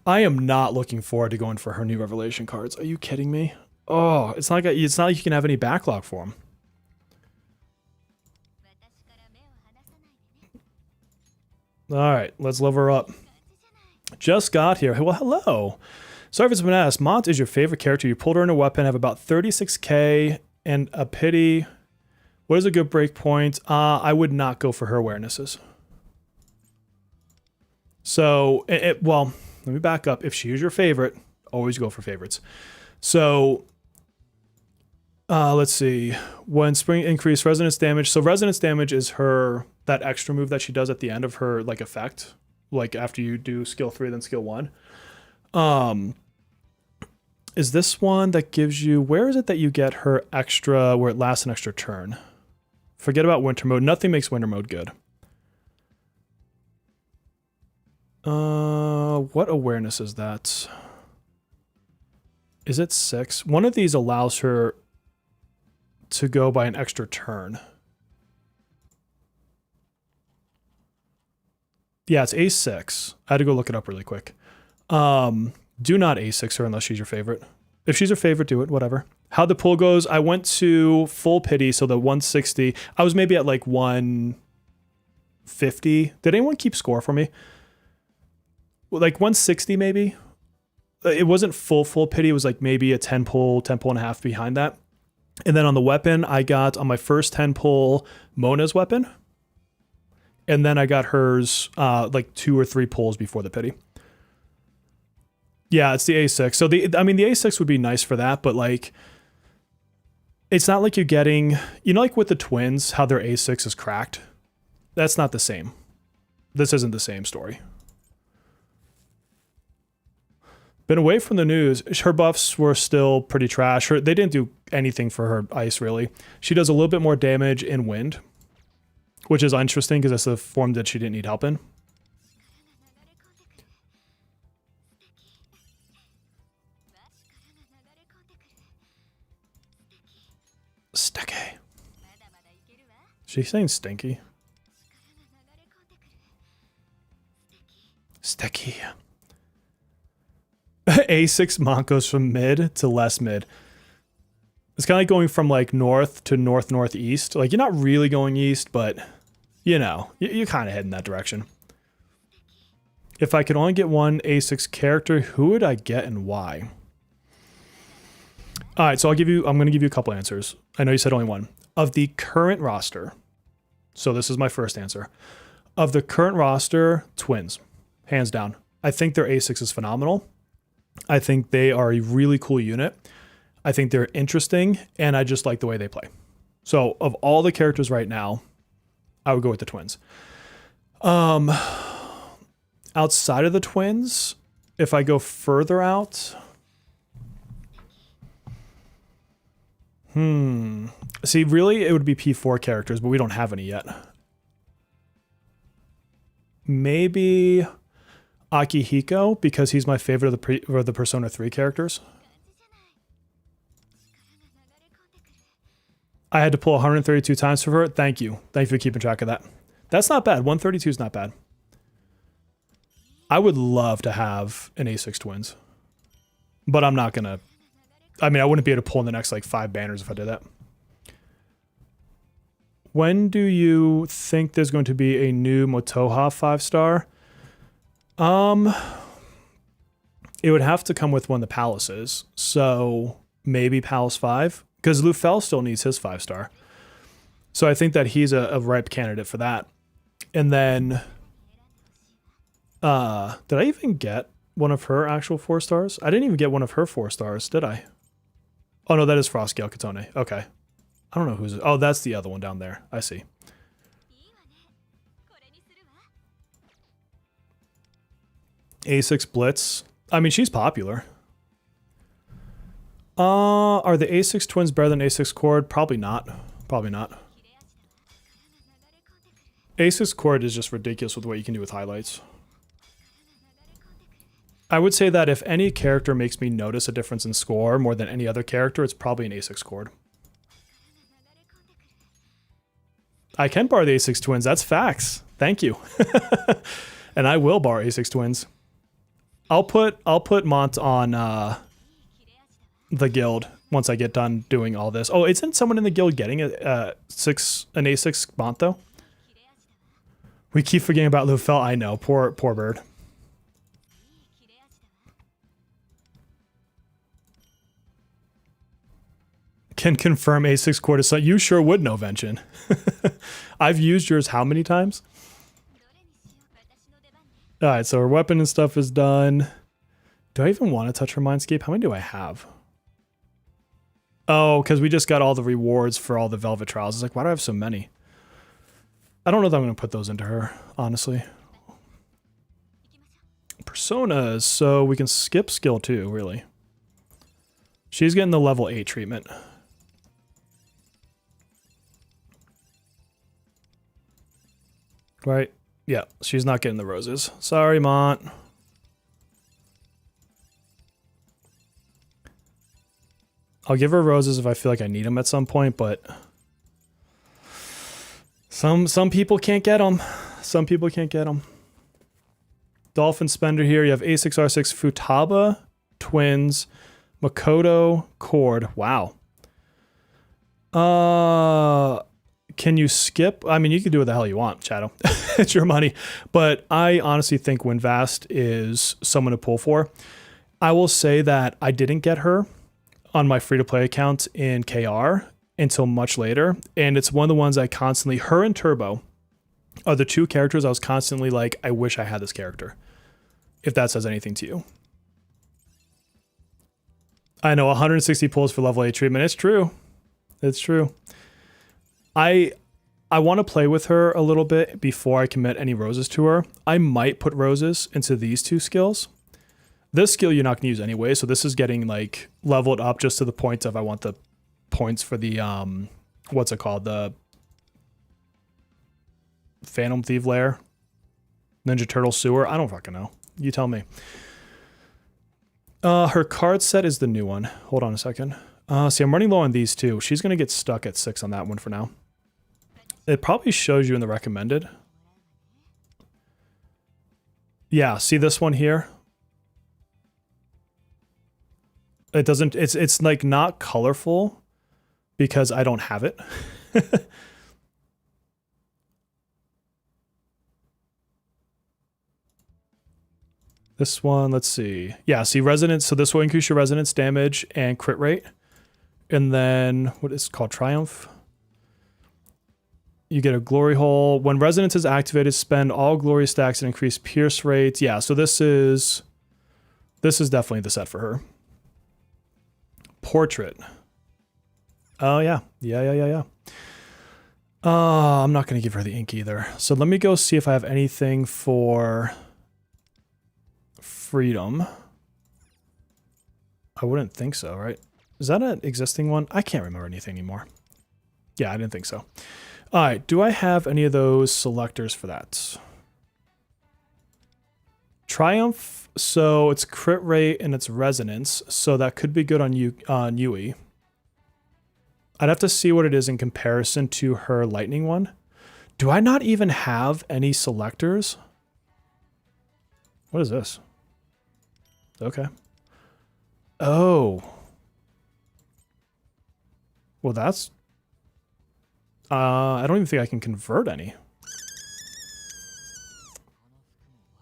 I am not looking forward to going for her new Revelation cards. Are you kidding me? Oh, it's not like you can have any backlog for them. All right, let's level her up. Just got here. Well, hello. Sorry if it's been asked. Mont is your favorite character. You pulled her in a weapon, have about 36k and a pity. What is a good break point? I would not go for her awarenesses. So, well, let me back up. If she is your favorite, always go for favorites. So, let's see. When spring increase resonance damage. So resonance damage is that extra move that she does at the end of her like effect. Like after you do skill 3, then skill 1. Is this one that gives you, where is it that you get her extra, where it lasts an extra turn? Forget about winter mode. Nothing makes winter mode good. What awareness is that? Is it 6? One of these allows her to go by an extra turn. Yeah, it's A6. I had to go look it up really quick. Do not A6 her unless she's your favorite. If she's your favorite, do it, whatever. How the pull goes, I went to full pity, so the 160. I was maybe at like 150. Did anyone keep score for me? Like 160 maybe? it wasn't full pity. It was like maybe a 10 pull and a half behind that. And then on the weapon, I got on my first 10 pull Mona's weapon. And then I got hers like 2 or 3 pulls before the pity. Yeah, it's the A6. So the A6 would be nice for that, but like, it's not like you're getting, like with the twins, how their A6 is cracked. That's not the same. This isn't the same story. Been away from the news. Her buffs were still pretty trash. They didn't do anything for her ice, really. She does a little bit more damage in wind, which is interesting because that's a form that she didn't need help in. Sticky. She's saying stinky. Sticky. A6 Mont goes from mid to less mid. It's kind of like going from like north to northeast. Like you're not really going east, but you're kind of heading that direction. If I could only get one A6 character, who would I get and why? All right, so I'm going to give you a couple answers. I know you said only one. Of the current roster, so this is my first answer. Of the current roster, twins, hands down. I think their A6 is phenomenal. I think they are a really cool unit. I think they're interesting, and I just like the way they play. So of all the characters right now, I would go with the twins. Outside of the twins, if I go further out, see, really, it would be P4 characters, but we don't have any yet. Maybe Akihiko, because he's my favorite of the Persona 3 characters. I had to pull 132 times for her. Thank you. Thank you for keeping track of that. That's not bad. 132 is not bad. I would love to have an A6 twins, but I'm not going to. I mean, I wouldn't be able to pull in the next like 5 banners if I did that. When do you think there's going to be a new Motoha 5-star? It would have to come with one of the palaces. So maybe Palace 5, because Lufel still needs his 5-star. So I think that he's a ripe candidate for that. And then, did I even get one of her actual 4-stars? I didn't even get one of her 4-stars, did I? Oh no, that is Frostgale Kotone. Okay. I don't know who's. Oh, that's the other one down there. I see. A6 Blitz. I mean, she's popular. Are the A6 twins better than A6 Cord? Probably not. Probably not. A6 Cord is just ridiculous with what you can do with highlights. I would say that if any character makes me notice a difference in score more than any other character, it's probably an A6 Cord. I can borrow the A6 twins. That's facts. Thank you. And I will borrow A6 twins. I'll put Mont on the guild once I get done doing all this. Oh, isn't someone in the guild getting an A6 Mont though? We keep forgetting about Lufel. I know. Poor bird. Can confirm A6 Cord is something. You sure would know, Vention. I've used yours how many times? All right, so her weapon and stuff is done. Do I even want to touch her Mindscape? How many do I have? Oh, because we just got all the rewards for all the Velvet Trials. It's like, why do I have so many? I don't know that I'm going to put those into her, honestly. Personas, so we can skip skill 2, really. She's getting the level 8 treatment. Right? Yeah, she's not getting the roses. Sorry, Mont. I'll give her roses if I feel like I need them at some point, but some people can't get them. Some people can't get them. Dolphin Spender here. You have A6, R6, Futaba, Twins, Makoto, Cord. Wow. Can you skip? I mean, you can do what the hell you want, Shadow. It's your money. But I honestly think Windvast is someone to pull for. I will say that I didn't get her on my free-to-play account in KR until much later. And it's one of the ones I constantly, her and Turbo are the two characters I was constantly like, I wish I had this character. If that says anything to you. I know 160 pulls for level 8 treatment. It's true. It's true. I want to play with her a little bit before I commit any roses to her. I might put roses into these two skills. This skill you're not going to use anyway, so this is getting like leveled up just to the point of I want the points for the what's it called? The Phantom Thief lair. Ninja Turtle sewer. I don't fucking know. You tell me. Her card set is the new one. Hold on a second. See, I'm running low on these two. She's going to get stuck at 6 on that one for now. It probably shows you in the recommended. Yeah, see this one here? It doesn't, it's like not colorful because I don't have it. This one, let's see. Yeah, see resonance. So this will increase your resonance damage and crit rate. And then what is it called? Triumph. You get a glory hole. When resonance is activated, spend all glory stacks and increase pierce rates. Yeah, so this is definitely the set for her. Portrait. Oh yeah. Yeah. I'm not gonna give her the ink either. So let me go see if I have anything for freedom. I wouldn't think so, right? Is that an existing one? I can't remember anything anymore. Yeah, I didn't think so. All right, do I have any of those selectors for that? Triumph, so it's crit rate and it's resonance, so that could be good on Yui. I'd have to see what it is in comparison to her lightning one. Do I not even have any selectors? What is this? Okay. Oh. Well, that's... I don't even think I can convert any.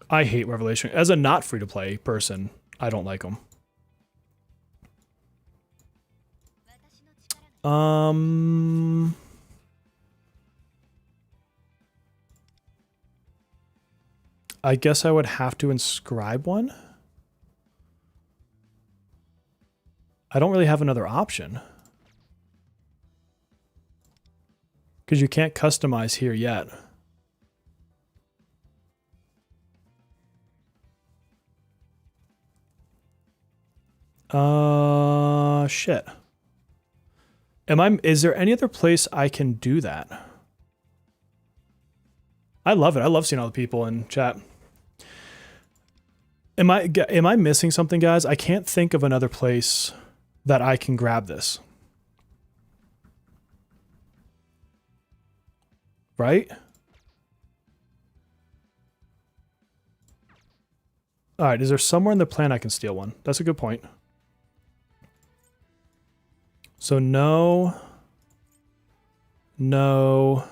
I hate Revelation. As a not free-to-play person, I don't like them. I guess I would have to inscribe one. I don't really have another option. Because you can't customize here yet. Shit. Is there any other place I can do that? I love it. I love seeing all the people in chat. Am I missing something, guys? I can't think of another place that I can grab this. Right? All right, is there somewhere in the plan I can steal one? That's a good point. So no. No.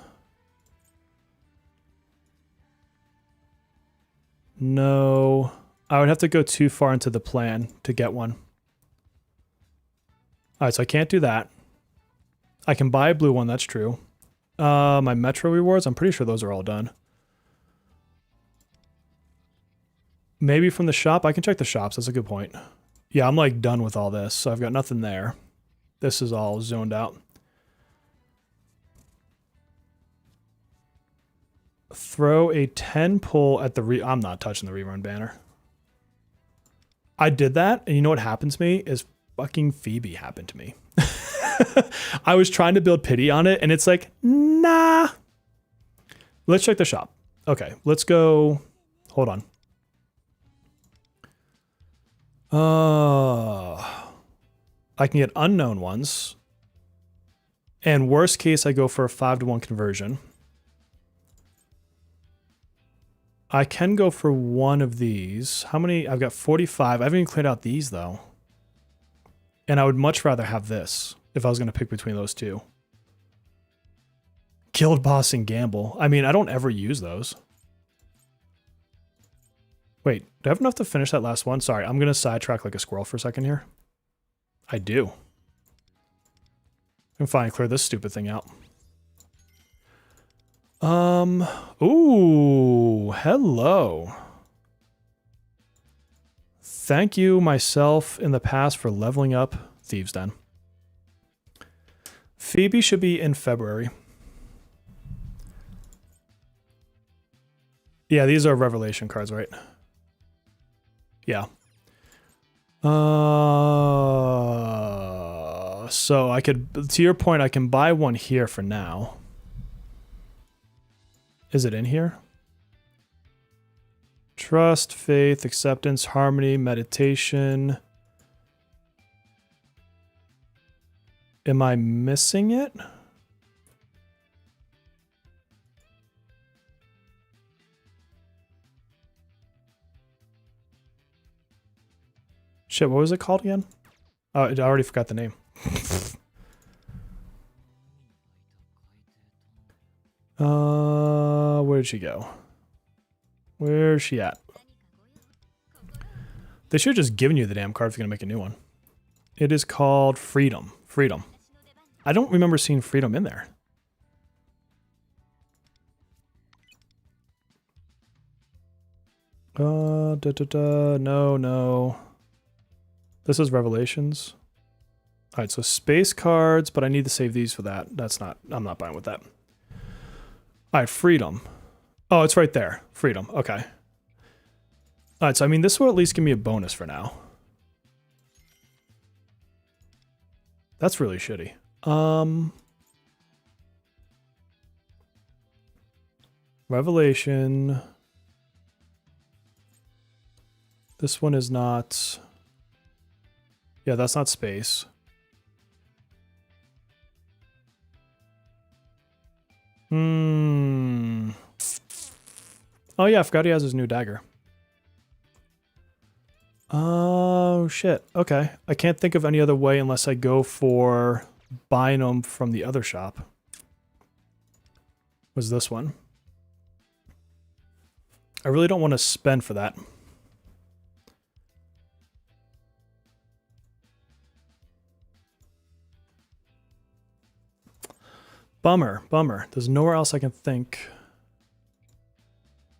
No. I would have to go too far into the plan to get one. All right, so I can't do that. I can buy a blue one, that's true. My Metro rewards, I'm pretty sure those are all done. Maybe from the shop? I can check the shops, that's a good point. Yeah, I'm like done with all this, so I've got nothing there. This is all zoned out. Throw a 10 pull at the I'm not touching the rerun banner. I did that, and you know what happened to me is fucking Phoebe happened to me. I was trying to build pity on it, and it's like, nah. Let's check the shop. Okay, let's go. Hold on. I can get unknown ones. And worst case, I go for a 5-to-1 conversion. I can go for one of these. How many? I've got 45. I haven't even cleared out these, though. And I would much rather have this if I was going to pick between those two. Guild Boss and Gamble. I mean, I don't ever use those. Wait, do I have enough to finish that last one? Sorry, I'm going to sidetrack like a squirrel for a second here. I do. I'm fine, clear this stupid thing out. Ooh, hello. Thank you myself in the past for leveling up Thieves Den. Phoebe should be in February. Yeah, these are Revelation cards, right? Yeah. So I could, to your point, I can buy one here for now. Is it in here? Trust, faith, acceptance, harmony, meditation. Am I missing it? Shit, what was it called again? Oh, I already forgot the name. Where did she go? Where's she at? They should have just given you the damn card if you're gonna make a new one. It is called Freedom. Freedom. I don't remember seeing Freedom in there. No. This is Revelations. All right, so space cards, but I need to save these for that. I'm not buying with that. All right, Freedom. Oh, it's right there. Freedom, okay. All right, so I mean, this will at least give me a bonus for now. That's really shitty. Revelation. This one is not... Yeah, that's not space. Oh yeah, I forgot he has his new dagger. Oh shit, okay. I can't think of any other way unless I go for buying them from the other shop. Was this one. I really don't want to spend for that. Bummer, bummer. There's nowhere else I can think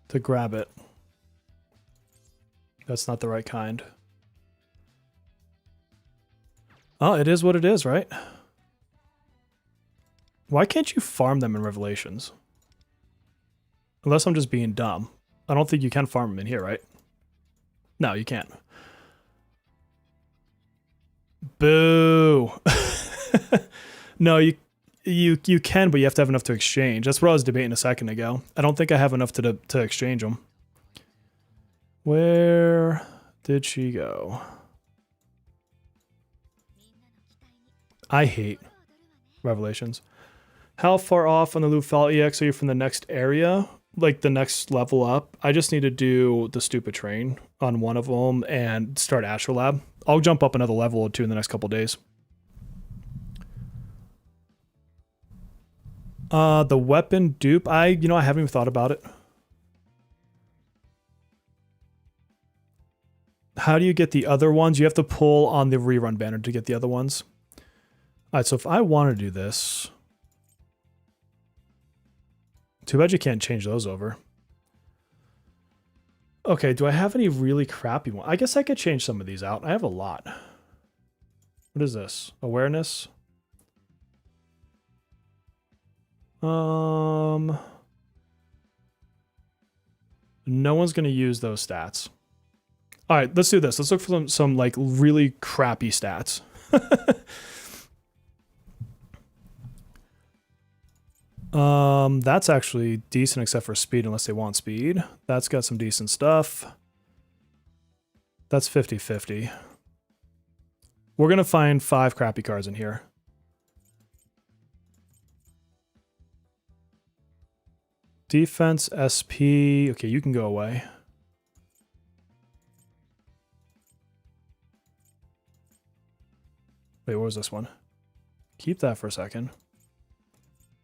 to grab it. That's not the right kind. Oh, it is what it is, right? Why can't you farm them in Revelations? Unless I'm just being dumb. I don't think you can farm them in here, right? No, you can't. Boo! No, you can, but you have to have enough to exchange. That's what I was debating a second ago. I don't think I have enough to exchange them. Where did she go? I hate Revelations. How far off on the Lufal EX are you from the next area? Like the next level up? I just need to do the stupid train on one of them and start Astrolab. I'll jump up another level or two in the next couple days. The weapon dupe. I haven't even thought about it. How do you get the other ones? You have to pull on the rerun banner to get the other ones. All right, so if I want to do this... Too bad you can't change those over. Okay, do I have any really crappy ones? I guess I could change some of these out. I have a lot. What is this? Awareness? No one's going to use those stats. All right, let's do this. Let's look for some like really crappy stats. That's actually decent except for speed unless they want speed. That's got some decent stuff. That's 50-50. We're going to find 5 crappy cards in here. Defense, SP. Okay, you can go away. Wait, what was this one? Keep that for a second.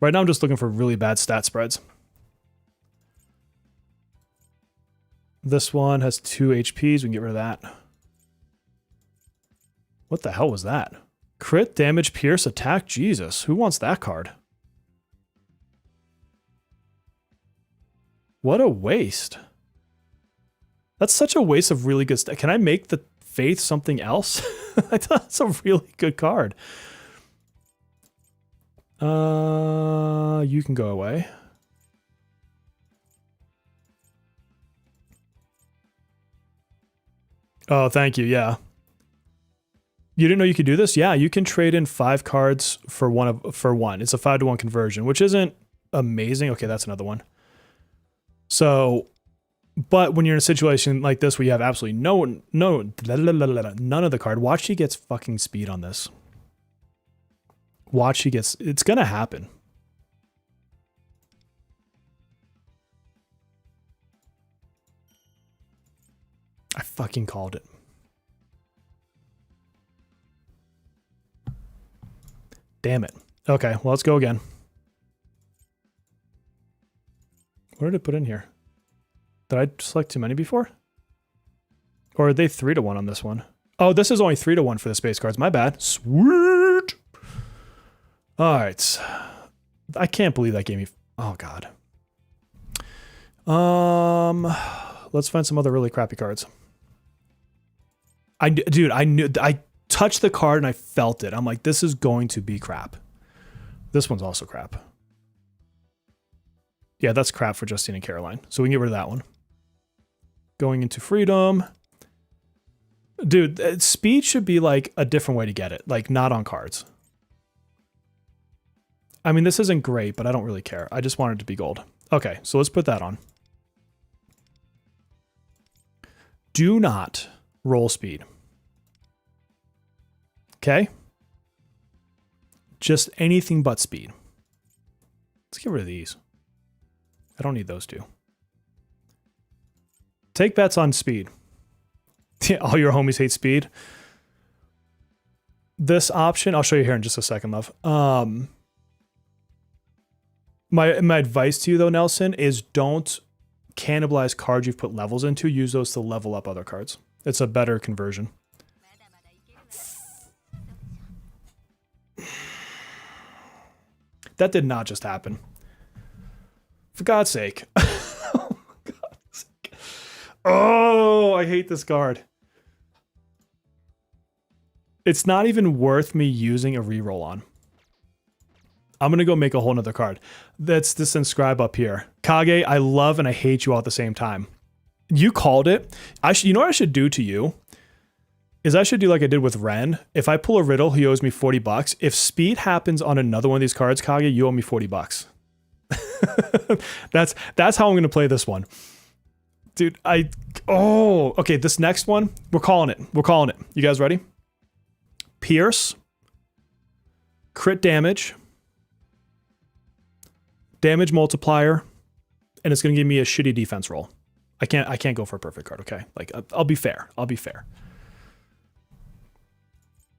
Right now I'm just looking for really bad stat spreads. This one has 2 HPs. We can get rid of that. What the hell was that? Crit, damage, pierce, attack. Jesus, who wants that card? What a waste. That's such a waste of really good stuff. Can I make the Faith something else? I thought that's a really good card. You can go away. Oh, thank you. Yeah. You didn't know you could do this? Yeah, you can trade in 5 cards for one. It's a 5-to-1 conversion, which isn't amazing. Okay, that's another one. So, but when you're in a situation like this where you have absolutely none of the card, watch he gets fucking speed on this. Watch he gets, it's gonna happen. I fucking called it. Damn it. Okay, well, let's go again. What did it put in here? Did I select too many before? Or are they 3-to-1 on this one? Oh, this is only 3-to-1 for the space cards. My bad. Sweet. All right. I can't believe that gave me... Oh, God. Let's find some other really crappy cards. Dude, I touched the card and I felt it. I'm like, this is going to be crap. This one's also crap. Yeah, that's crap for Justine and Caroline. So we can get rid of that one. Going into freedom. Dude, speed should be like a different way to get it. Like not on cards. I mean, this isn't great, but I don't really care. I just want it to be gold. Okay, so let's put that on. Do not roll speed. Okay? Just anything but speed. Let's get rid of these. I don't need those two. Take bets on speed. All your homies hate speed. This option, I'll show you here in just a second, love. My advice to you though, Nelson, is don't cannibalize cards you've put levels into. Use those to level up other cards. It's a better conversion. That did not just happen. For God's sake. Oh, for God's sake. Oh, I hate this card. It's not even worth me using a reroll on. I'm going to go make a whole nother card. That's this inscribe up here. Kage, I love and I hate you all at the same time. You called it. You know what I should do to you? Is I should do like I did with Ren. If I pull a riddle, he owes me 40 bucks. If speed happens on another one of these cards, Kage, you owe me 40 bucks. That's how I'm going to play this one. Dude, okay, this next one, we're calling it. We're calling it. You guys ready? Pierce, crit damage, damage multiplier, and it's going to give me a shitty defense roll. I can't go for a perfect card, okay? Like I'll be fair. I'll be fair.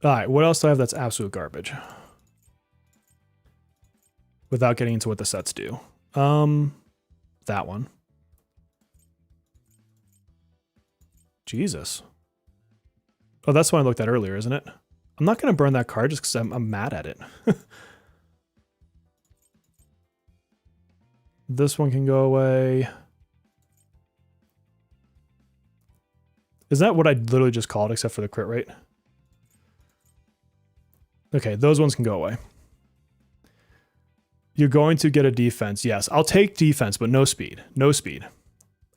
All right, what else do I have that's absolute garbage? Without getting into what the sets do. That one. Jesus. Oh, that's the one I looked at earlier, isn't it? I'm not going to burn that card just because I'm mad at it. This one can go away. Is that what I literally just called except for the crit rate? Okay, those ones can go away. You're going to get a defense. Yes, I'll take defense, but no speed. No speed.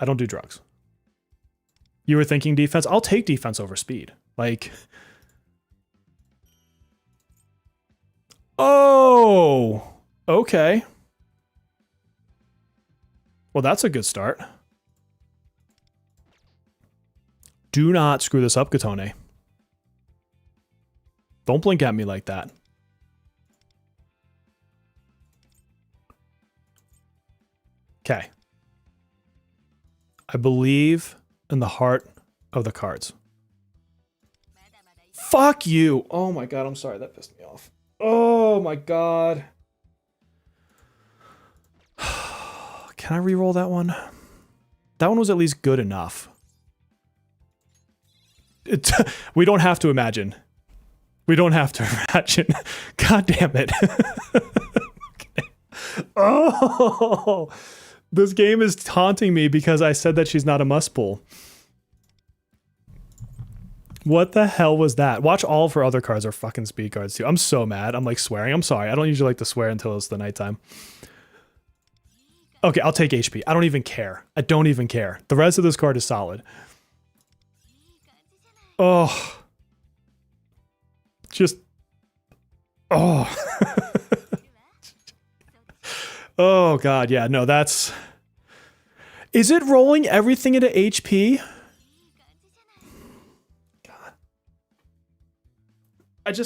I don't do drugs. You were thinking defense? I'll take defense over speed. Like... Oh! Okay. Well, that's a good start. Do not screw this up, Kotone. Don't blink at me like that. Okay. I believe in the heart of the cards. Fuck you! Oh my god, I'm sorry. That pissed me off. Oh my god. Can I re-roll that one? That one was at least good enough. We don't have to imagine. We don't have to imagine. God damn it. Okay. Oh, this game is taunting me because I said that she's not a must pull. What the hell was that? Watch all of her other cards are fucking speed cards too. I'm so mad. I'm like swearing. I'm sorry. I don't usually like to swear until it's the nighttime. Okay, I'll take HP. I don't even care. I don't even care. The rest of this card is solid. Oh. Just. Oh. Oh, God. Yeah, no, that's. Is it rolling everything into HP? God.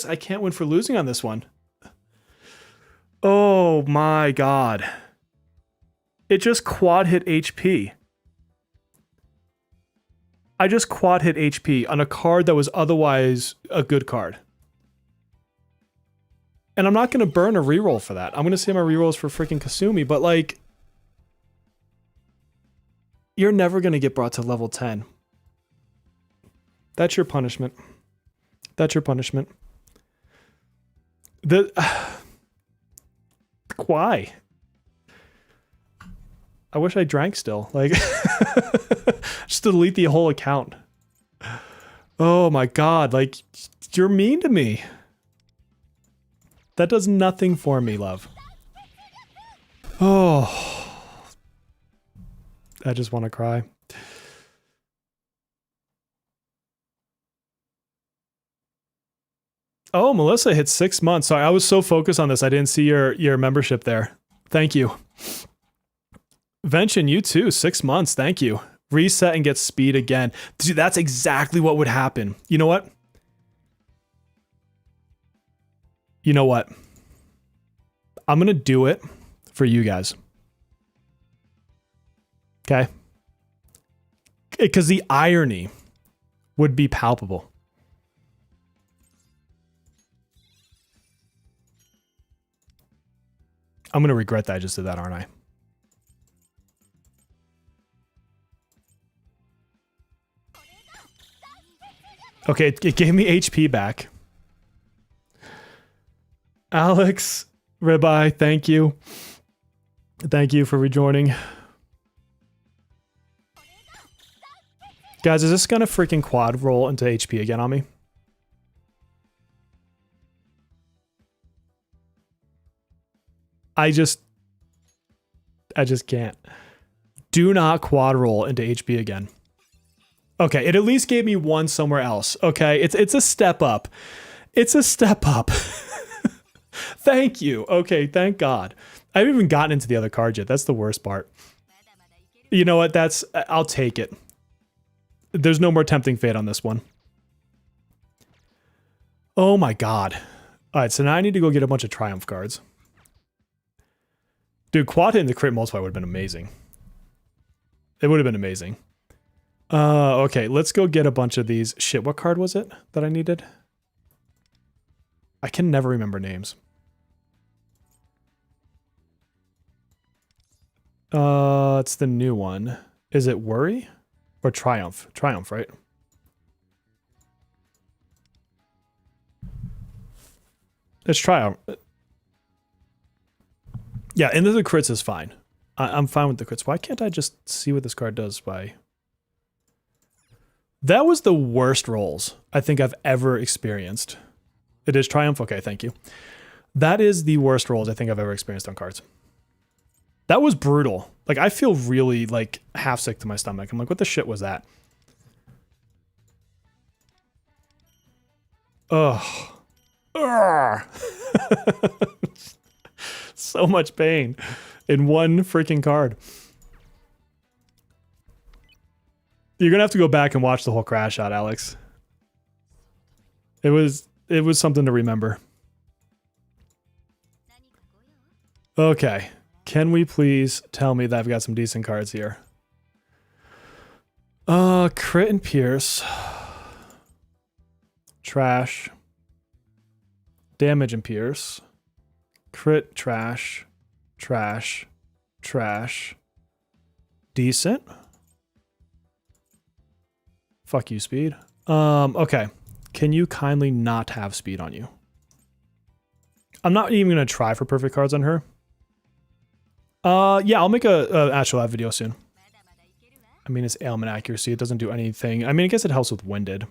I can't win for losing on this one. Oh, my God. It just quad hit HP. I just quad hit HP on a card that was otherwise a good card. And I'm not going to burn a reroll for that. I'm going to say my rerolls for freaking Kasumi, but like... You're never going to get brought to level 10. That's your punishment. That's your punishment. Why? I wish I drank still. Like, just delete the whole account. Oh my God. Like, you're mean to me. That does nothing for me, love. Oh. I just want to cry. Oh, Melissa hit 6 months. Sorry, I was so focused on this. I didn't see your membership there. Thank you. Vention, you too. 6 months. Thank you. Reset and get speed again. Dude, that's exactly what would happen. You know what? You know what? I'm going to do it for you guys. Okay? Because the irony would be palpable. I'm going to regret that I just did that, aren't I? Okay, it gave me HP back. Alex, Ribeye, thank you. Thank you for rejoining. Guys, is this gonna freaking quad roll into HP again on me? I just can't. Do not quad roll into HP again. Okay, it at least gave me one somewhere else. Okay, it's a step up. It's a step up. Thank you. Okay, thank God. I haven't even gotten into the other card yet. That's the worst part. You know what? I'll take it. There's no more tempting fate on this one. Oh my God. All right, so now I need to go get a bunch of Triumph cards. Dude, quad hit in the crit multiply would have been amazing. It would have been amazing. Okay, let's go get a bunch of these. Shit, what card was it that I needed? I can never remember names. It's the new one. Is it Worry? Or Triumph? Triumph, right? It's Triumph. Yeah, and the crits is fine. I'm fine with the crits. Why can't I just see what this card does by... That was the worst rolls I think I've ever experienced. It is Triumph? Okay, thank you. That is the worst rolls I think I've ever experienced on cards. That was brutal. Like, I feel really, like, half sick to my stomach. I'm like, what the shit was that? Ugh. Ugh. So much pain in one freaking card. You're gonna have to go back and watch the whole crash out, Alex. It was something to remember. Okay. Can we please tell me that I've got some decent cards here? Crit and Pierce. Trash. Damage and Pierce. Crit, trash. Trash. Trash. Decent. Fuck you, speed. Okay. Can you kindly not have speed on you? I'm not even gonna try for perfect cards on her. Yeah, I'll make a actual live video soon. I mean, it's ailment accuracy. It doesn't do anything. I mean, I guess it helps with winded.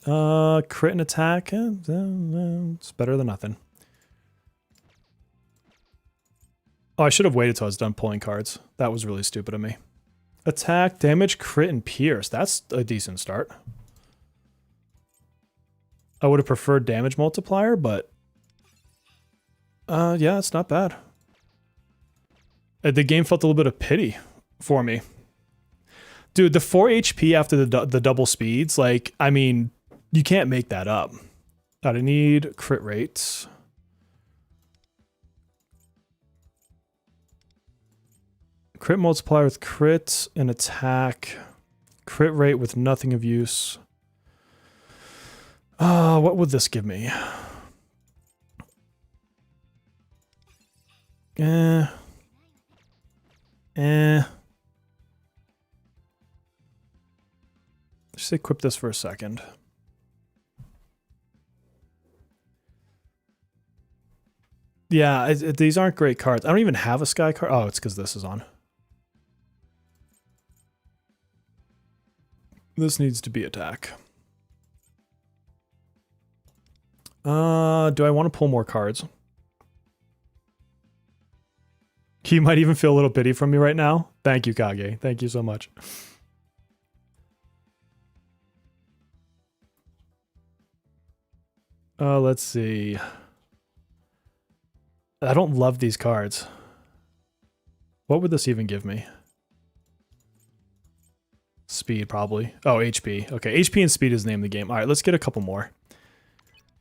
Crit and attack. It's better than nothing. Oh, I should have waited till I was done pulling cards. That was really stupid of me. Attack, damage, crit, and pierce. That's a decent start. I would have preferred damage multiplier, but yeah, it's not bad. The game felt a little bit of pity for me. Dude, the 4 HP after the double speeds, like, I mean, you can't make that up. I need crit rates. Crit multiplier with crit and attack. Crit rate with nothing of use. What would this give me? Just equip this for a second. Yeah, these aren't great cards. I don't even have a sky card. Oh, it's because this is on. This needs to be attack. Do I want to pull more cards? You might even feel a little pity from me right now. Thank you, Kage. Thank you so much. Let's see. I don't love these cards. What would this even give me? Speed, probably. Oh, HP. Okay, HP and speed is the name of the game. All right, let's get a couple more.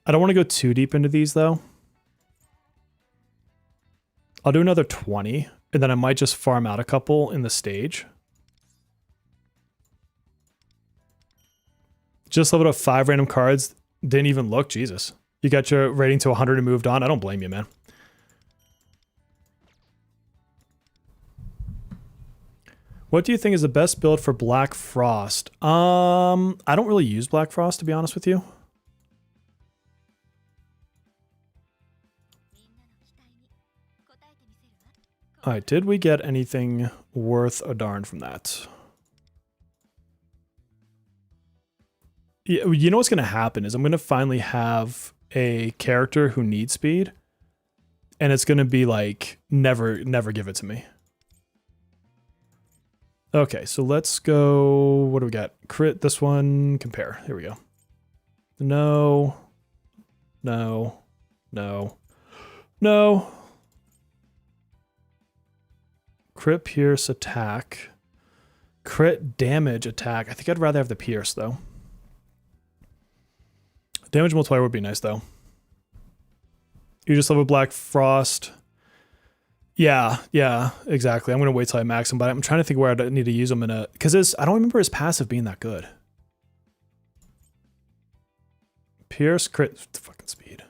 I don't want to go too deep into these, though. I'll do another 20, and then I might just farm out a couple in the stage. Just leveled up 5 random cards. Didn't even look. Jesus. You got your rating to 100 and moved on. I don't blame you, man. What do you think is the best build for Black Frost? I don't really use Black Frost, to be honest with you. Alright, did we get anything worth a darn from that? Yeah, you know what's going to happen is I'm going to finally have a character who needs speed. And it's going to be like, never give it to me. Okay, so let's go, what do we got? Crit, this one, compare. Here we go. No. No. No. No. Crit, pierce, attack. Crit, damage, attack. I think I'd rather have the pierce, though. Damage multiplier would be nice, though. You just level Black Frost. Yeah, exactly. I'm going to wait till I max him, but I'm trying to think where I need to use him in a... Because I don't remember his passive being that good. Pierce, crit, fucking speed.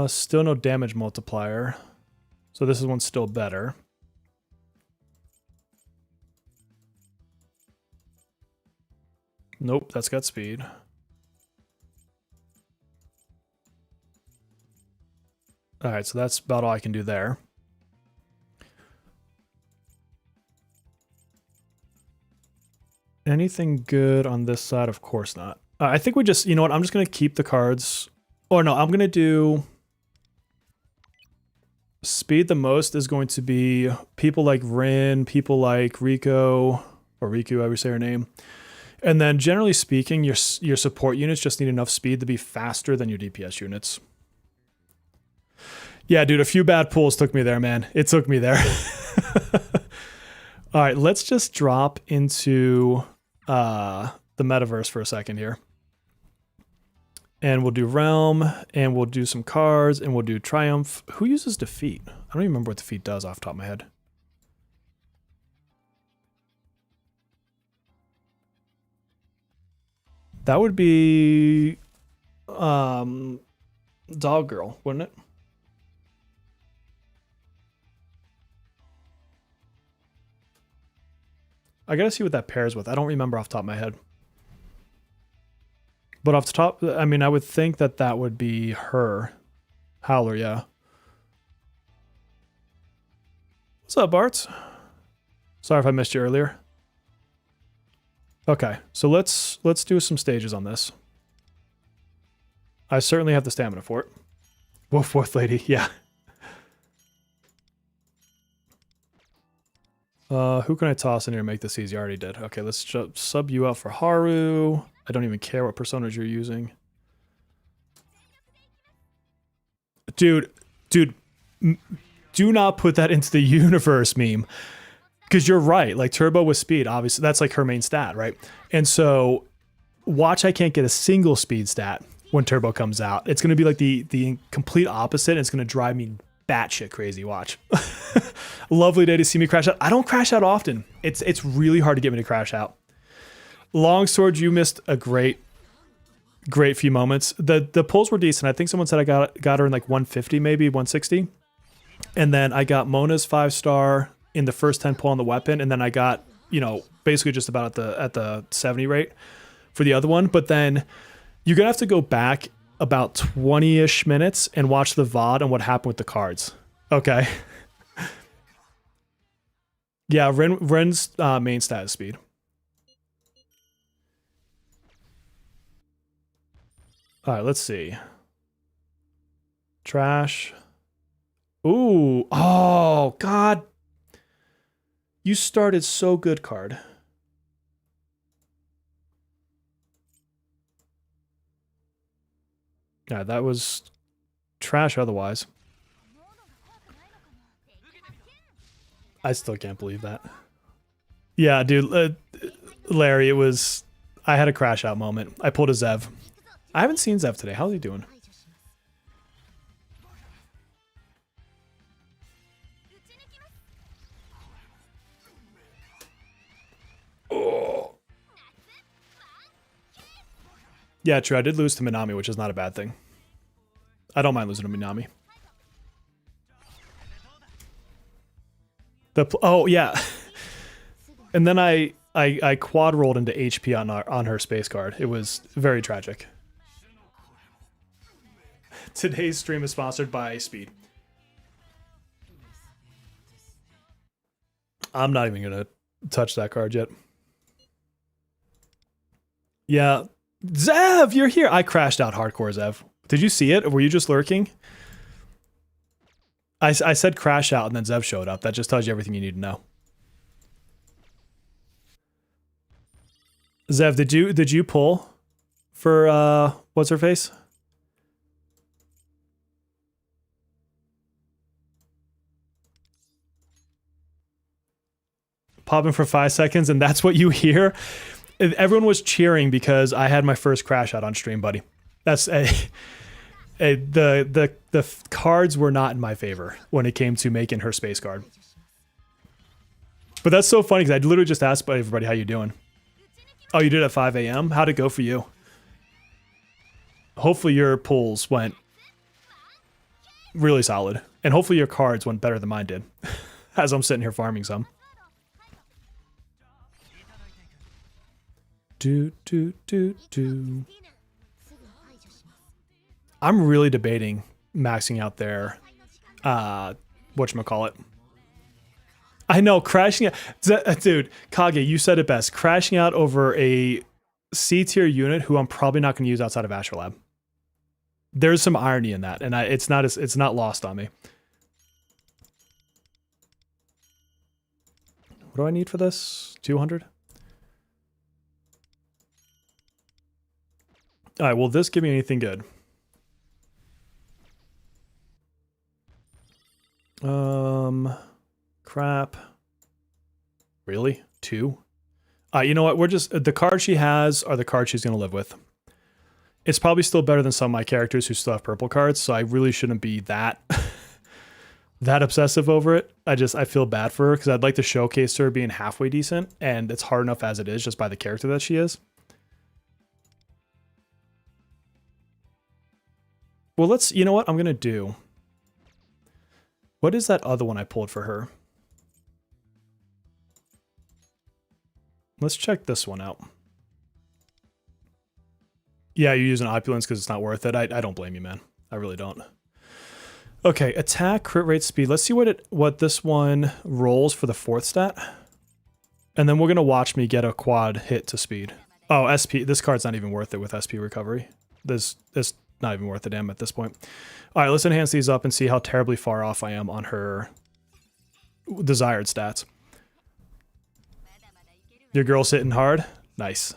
Still no damage multiplier. So this one's still better. Nope, that's got speed. Alright, so that's about all I can do there. Anything good on this side? Of course not. I think we just, you know what, I'm just going to keep the cards. Or no, I'm going to do... Speed the most is going to be people like Rin, people like Rico, or Riku, I would say her name. And then generally speaking, your support units just need enough speed to be faster than your DPS units. Yeah, dude, a few bad pulls took me there, man. It took me there. All right, let's just drop into the metaverse for a second here. And we'll do Realm, and we'll do some cards, and we'll do Triumph. Who uses Defeat? I don't even remember what Defeat does off the top of my head. That would be... Dog girl, wouldn't it? I gotta see what that pairs with. I don't remember off the top of my head. But off the top, I mean, I would think that that would be her. Howler, yeah. What's up, Bart? Sorry if I missed you earlier. Okay, so let's do some stages on this. I certainly have the stamina for it. Whoa, fourth lady, yeah. Who can I toss in here and make this easy? I already did. Okay, let's sub you out for Haru. I don't even care what personas you're using. Dude, do not put that into the universe meme. Because you're right, like Turbo with speed, obviously, that's like her main stat, right? And so, watch I can't get a single speed stat when Turbo comes out. It's going to be like the complete opposite, and it's going to drive me batshit crazy, watch. Lovely day to see me crash out. I don't crash out often. It's really hard to get me to crash out. Longsword, you missed a great few moments. The pulls were decent. I think someone said I got her in like 150, maybe 160. And then I got Mona's 5-star in the first 10 pull on the weapon, and then I got, you know, basically just about at the 70 rate for the other one. But then you're gonna have to go back about 20-ish minutes and watch the VOD on what happened with the cards. Okay. Yeah, Ren's main stat is speed. All right, let's see. Trash. Ooh. Oh, God. You started so good, card. Yeah, that was trash otherwise. I still can't believe that. Yeah, dude. Larry, it was... I had a crash out moment. I pulled a Zev. I haven't seen Zev today. How's he doing? Oh. Yeah, true. I did lose to Minami, which is not a bad thing. I don't mind losing to Minami. Oh, yeah. And then I quad rolled into HP on her space card. It was very tragic. Today's stream is sponsored by Speed. I'm not even gonna touch that card yet. Yeah, Zev, you're here. I crashed out hardcore, Zev. Did you see it, or were you just lurking? I said crash out, and then Zev showed up. That just tells you everything you need to know. Zev, did you pull for what's her face? Popping for 5 seconds, and that's what you hear. Everyone was cheering because I had my first crash out on stream, buddy. That's the cards were not in my favor when it came to making her space card. But that's so funny because I literally just asked everybody how you doing. Oh, you did at 5 a.m.? How'd it go for you? Hopefully your pulls went really solid. And hopefully your cards went better than mine did. As I'm sitting here farming some. I'm really debating maxing out their whatchamacallit. I know, crashing out. Dude, Kage, you said it best. Crashing out over a C tier unit who I'm probably not going to use outside of Astrolab. There's some irony in that, and it's not lost on me. What do I need for this? 200? All right, will this give me anything good? Crap. Really? 2? You know what? We're just... The cards she has are the cards she's going to live with. It's probably still better than some of my characters who still have purple cards, so I really shouldn't be that... that obsessive over it. I feel bad for her because I'd like to showcase her being halfway decent, and it's hard enough as it is just by the character that she is. Well, let's, you know what I'm going to do? What is that other one I pulled for her? Let's check this one out. Yeah, you're using opulence because it's not worth it. I don't blame you, man. I really don't. Okay, attack, crit rate, speed. Let's see what this one rolls for the 4th stat. And then we're going to watch me get a quad hit to speed. Oh, SP. This card's not even worth it with SP recovery. It's not even worth the damn at this point. All right, let's enhance these up and see how terribly far off I am on her desired stats. Your girl's hitting hard? Nice.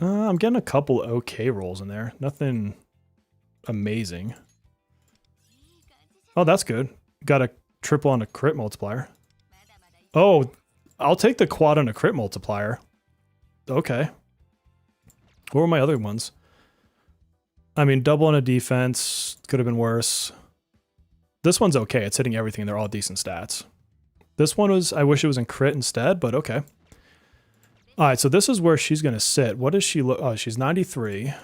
I'm getting a couple okay rolls in there. Nothing amazing. Oh, that's good. Got a triple on a crit multiplier. Oh, I'll take the quad on a crit multiplier. Okay. What were my other ones? I mean, double on a defense could have been worse. This one's okay. It's hitting everything. They're all decent stats. This one was, I wish it was in crit instead, but okay. All right, so this is where she's going to sit. What does she look? Oh, she's 93.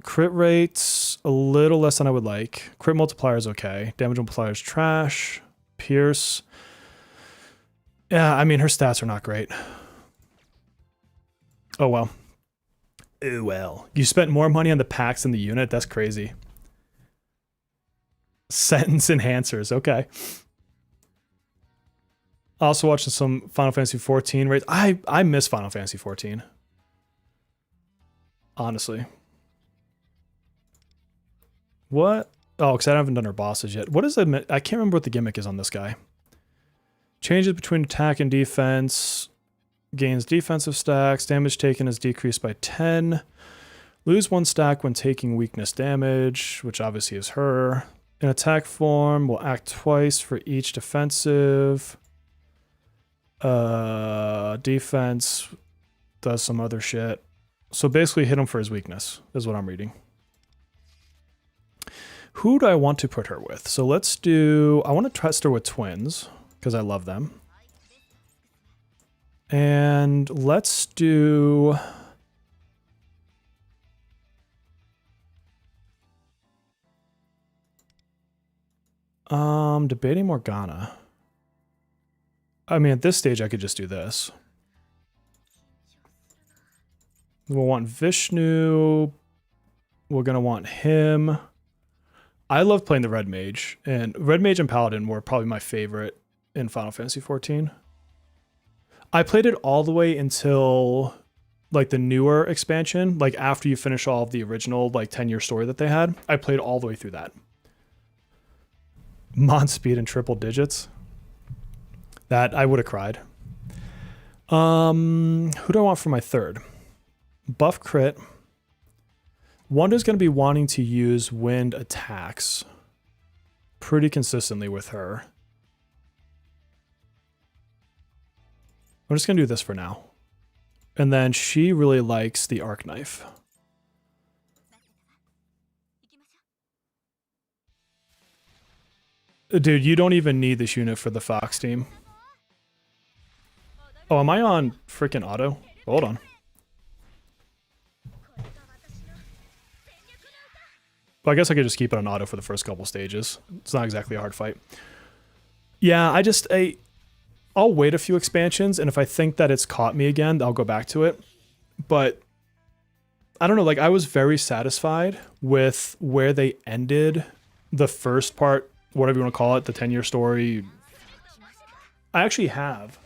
Crit rate's a little less than I would like. Crit multiplier is okay. Damage multiplier is trash. Pierce. Yeah, I mean, her stats are not great. Oh, well. Oh, well. You spent more money on the packs than the unit? That's crazy. Sentence enhancers. Okay. Also watching some Final Fantasy 14 raids. I miss Final Fantasy 14. Honestly. What? Oh, because I haven't done her bosses yet. What is the... I can't remember what the gimmick is on this guy. Changes between attack and defense. Gains defensive stacks. Damage taken is decreased by 10. Lose 1 stack when taking weakness damage, which obviously is her. In attack form, will act twice for each defensive. Defense does some other shit. So basically hit him for his weakness, is what I'm reading. Who do I want to put her with? So let's do... I want to test her with twins, because I love them. And let's do... debating Morgana. I mean, at this stage, I could just do this. We'll want Vishnu. We're going to want him. I love playing the Red Mage. And Red Mage and Paladin were probably my favorite in Final Fantasy XIV. I played it all the way until like the newer expansion. Like after you finish all of the original like 10-year story that they had. I played all the way through that. Mon speed in triple digits. That I would have cried. Who do I want for my third? Buff crit. Wanda's going to be wanting to use wind attacks pretty consistently with her. I'm just going to do this for now. And then she really likes the arc knife. Dude, you don't even need this unit for the Fox team. Oh, am I on freaking auto? Hold on. Well, I guess I could just keep it on auto for the first couple stages. It's not exactly a hard fight. Yeah, I'll wait a few expansions, and if I think that it's caught me again, I'll go back to it. But I don't know, like I was very satisfied with where they ended the first part, whatever you want to call it, the 10-year story. I actually have.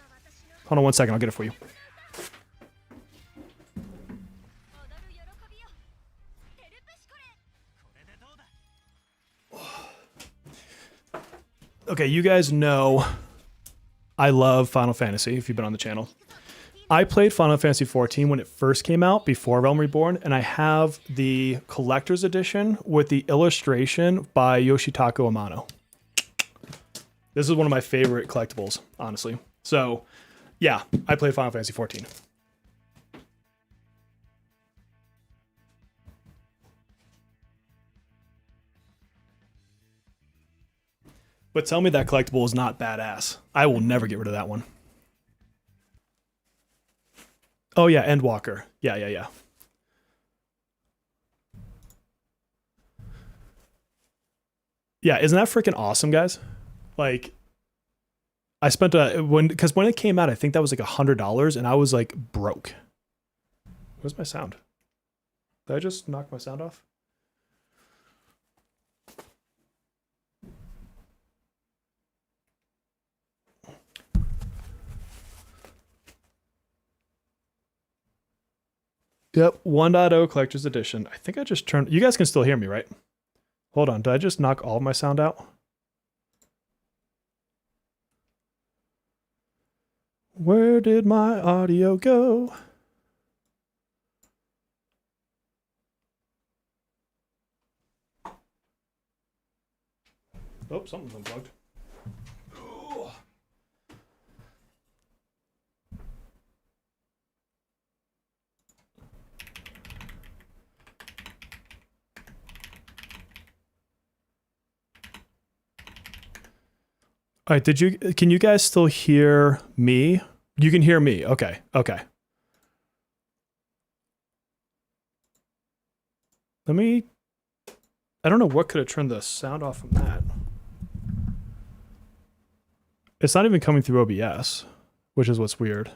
Hold on 1 second, I'll get it for you. Okay, you guys know I love Final Fantasy, if you've been on the channel. I played Final Fantasy XIV when it first came out, before Realm Reborn, and I have the collector's edition with the illustration by Yoshitaka Amano. This is one of my favorite collectibles, honestly. So, yeah, I played Final Fantasy XIV. But tell me that collectible is not badass. I will never get rid of that one. Oh yeah, Endwalker. Yeah. Yeah, isn't that freaking awesome, guys? Like, I spent because when it came out, I think that was like $100, and I was like broke. Where's my sound? Did I just knock my sound off? Yep, 1.0 Collector's Edition. I think I just turned... You guys can still hear me, right? Hold on, did I just knock all of my sound out? Where did my audio go? Oh, something's unplugged. All right, can you guys still hear me? You can hear me. Okay. Let me, I don't know what could have turned the sound off from that. It's not even coming through OBS, which is what's weird.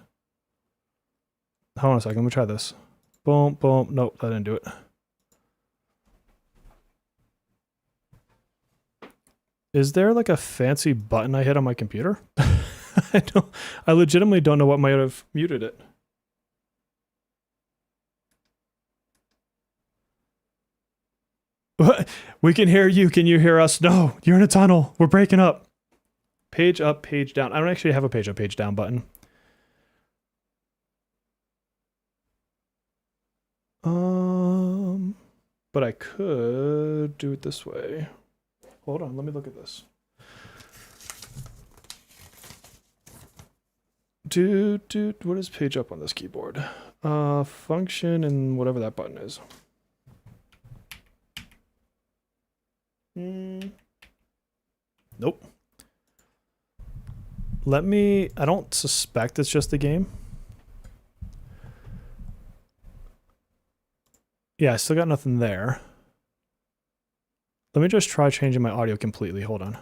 Hold on a second, let me try this. Boom. Nope, that didn't do it. Is there like a fancy button I hit on my computer? I legitimately don't know what might have muted it. What? We can hear you. Can you hear us? No, you're in a tunnel. We're breaking up. Page up, page down. I don't actually have a page up, page down button. But I could do it this way. Hold on, let me look at this. What is page up on this keyboard? Function and whatever that button is. Nope. I don't suspect it's just the game. Yeah, I still got nothing there. Let me just try changing my audio completely. Hold on.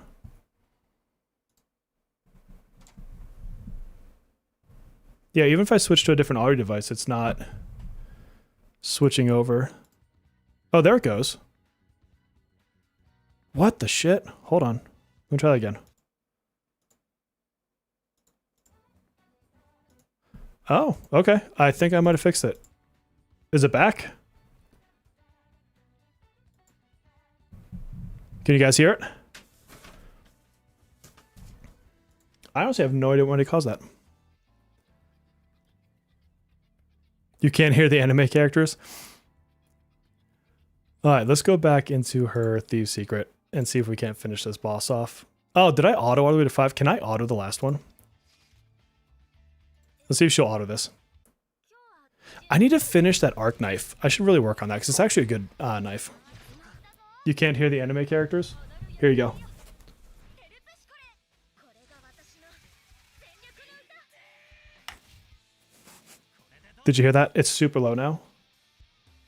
Yeah, even if I switch to a different audio device, it's not switching over. Oh, there it goes. What the shit? Hold on. Let me try that again. Oh, okay. I think I might have fixed it. Is it back? Can you guys hear it? I honestly have no idea what it caused that. You can't hear the anime characters? Alright, let's go back into her Thieves Secret and see if we can't finish this boss off. Oh, did I auto all the way to 5? Can I auto the last one? Let's see if she'll auto this. I need to finish that arc knife. I should really work on that because it's actually a good knife. You can't hear the anime characters? Here you go. Did you hear that? It's super low now.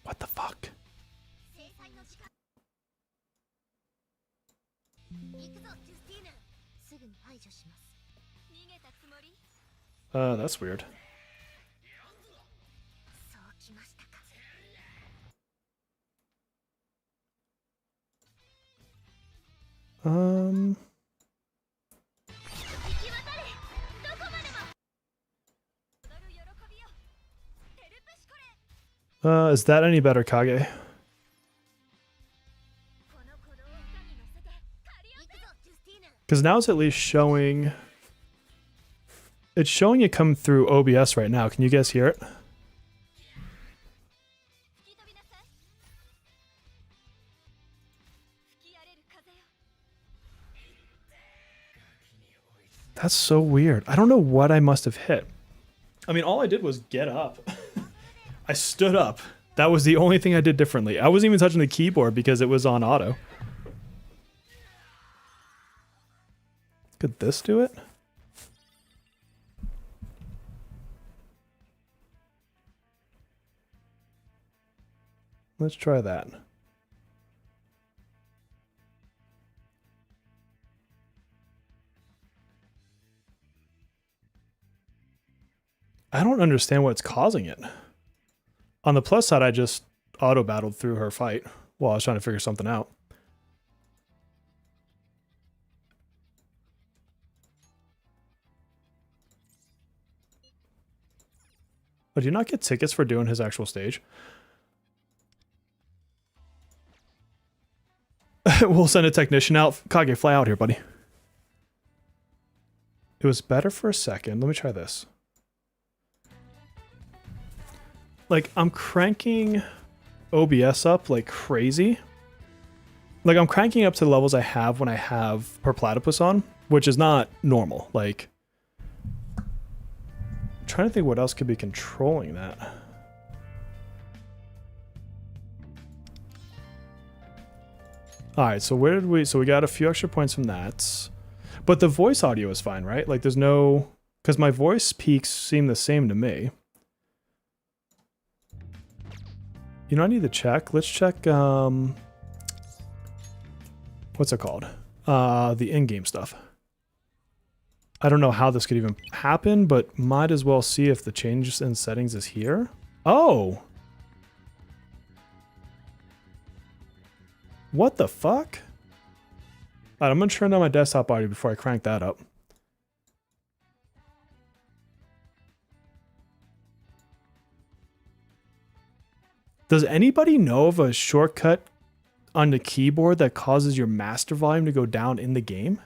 What the fuck? That's weird. Is that any better, Kage? Because now it's at least showing... It's showing it come through OBS right now. Can you guys hear it? That's so weird. I don't know what I must have hit. I mean, all I did was get up. I stood up. That was the only thing I did differently. I wasn't even touching the keyboard because it was on auto. this do it? Let's try that. I don't understand what's causing it. On the plus side, I just auto-battled through her fight while I was trying to figure something out. Oh, do you not get tickets for doing his actual stage? We'll send a technician out. Kage, fly out here, buddy. It was better for a second. Let me try this. Like, I'm cranking OBS up like crazy. Like, I'm cranking up to the levels I have when I have Per Platypus on, which is not normal. Like, I'm trying to think what else could be controlling that. All right, so where did we... So we got a few extra points from that. But the voice audio is fine, right? Like, there's no... Because my voice peaks seem the same to me. You know, I need to check. Let's check... what's it called? The in-game stuff. I don't know how this could even happen, but might as well see if the changes in settings is here. Oh! What the fuck? Alright, I'm gonna turn down my desktop audio before I crank that up. Does anybody know of a shortcut on the keyboard that causes your master volume to go down in the game?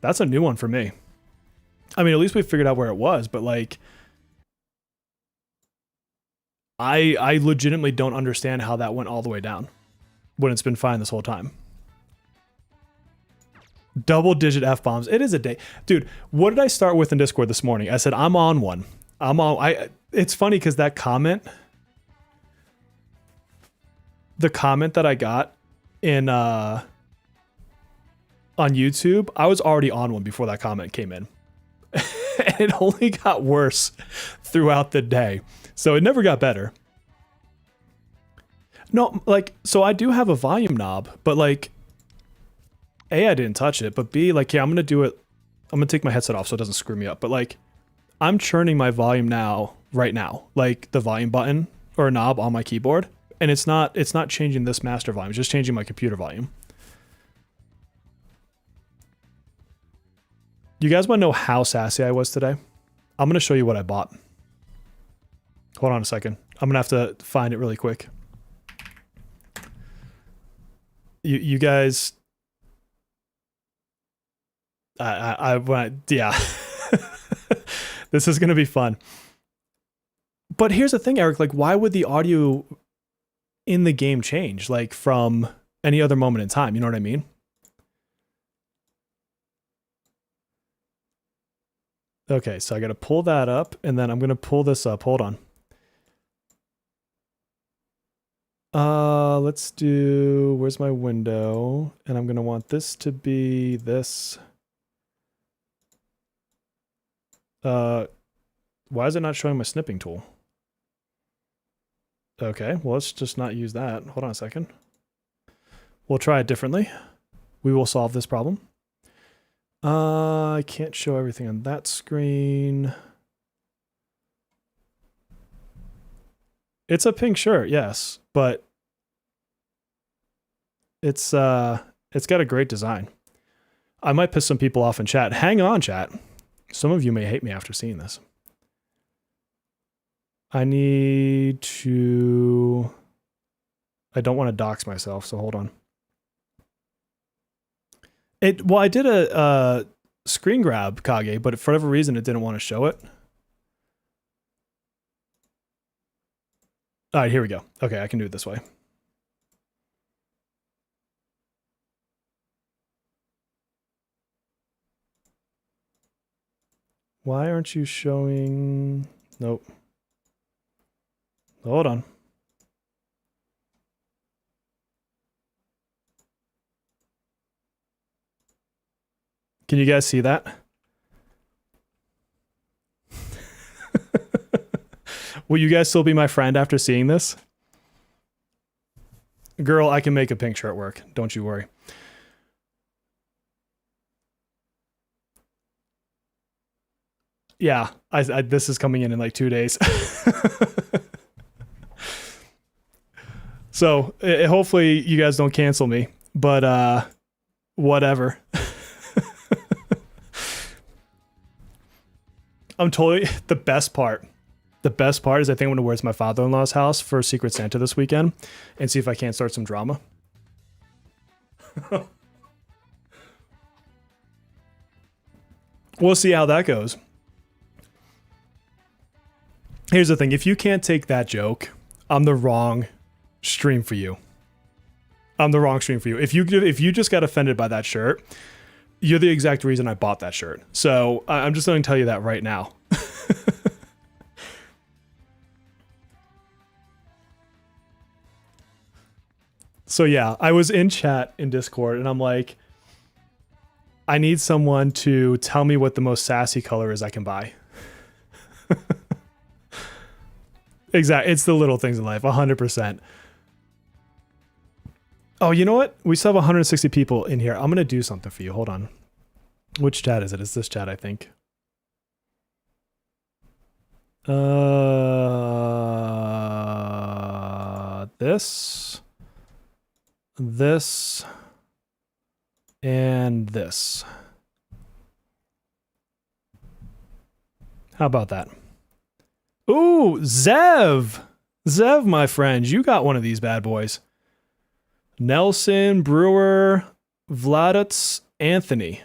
That's a new one for me. I mean, at least we figured out where it was, but like... I legitimately don't understand how that went all the way down when it's been fine this whole time. Double-digit F-bombs. It is a day. Dude, what did I start with in Discord this morning? I said, I'm on one. I'm on... It's funny because that comment... The comment that I got in... on YouTube, I was already on one before that comment came in. And it only got worse throughout the day. So it never got better. No, like, so I do have a volume knob, but like, A, I didn't touch it, but B, like, yeah, I'm going to do it. I'm going to take my headset off so it doesn't screw me up. But like, I'm churning my volume now, right now, like the volume button or knob on my keyboard. And it's not changing this master volume, it's just changing my computer volume. You guys want to know how sassy I was today? I'm going to show you what I bought. Hold on a second. I'm going to have to find it really quick. You guys... yeah. This is going to be fun. But here's the thing, Eric. Like, why would the audio in the game change? Like, from any other moment in time? You know what I mean? Okay, so I got to pull that up, and then I'm going to pull this up. Hold on. Let's do... Where's my window? And I'm going to want this to be this. Why is it not showing my snipping tool? Okay, well, let's just not use that. Hold on a second. We'll try it differently. We will solve this problem. I can't show everything on that screen. It's a pink shirt, yes, but it's got a great design. I might piss some people off in chat. Hang on, chat. Some of you may hate me after seeing this. I need to... I don't want to dox myself, so hold on. Well, I did a screen grab, Kage, but for whatever reason, it didn't want to show it. All right, here we go. Okay, I can do it this way. Why aren't you showing... Nope. Hold on. Can you guys see that? Will you guys still be my friend after seeing this? Girl, I can make a pink shirt work. Don't you worry. Yeah, this is coming in like 2 days. So hopefully you guys don't cancel me, but whatever. I'm totally, the best part is I think I'm going to wear to my father-in-law's house for Secret Santa this weekend and see if I can't start some drama. We'll see how that goes. Here's the thing. If you can't take that joke, I'm the wrong stream for you. I'm the wrong stream for you. If you just got offended by that shirt, you're the exact reason I bought that shirt. So I'm just going to tell you that right now. So yeah, I was in chat in Discord and I'm like, I need someone to tell me what the most sassy color is I can buy. Exactly. It's the little things in life, 100%. Oh, you know what? We still have 160 people in here. I'm going to do something for you. Hold on. Which chat is it? It's this chat, I think. This, and this. How about that? Ooh, Zev! Zev, my friend, you got one of these bad boys. Nelson, Brewer, Vladutz, Anthony.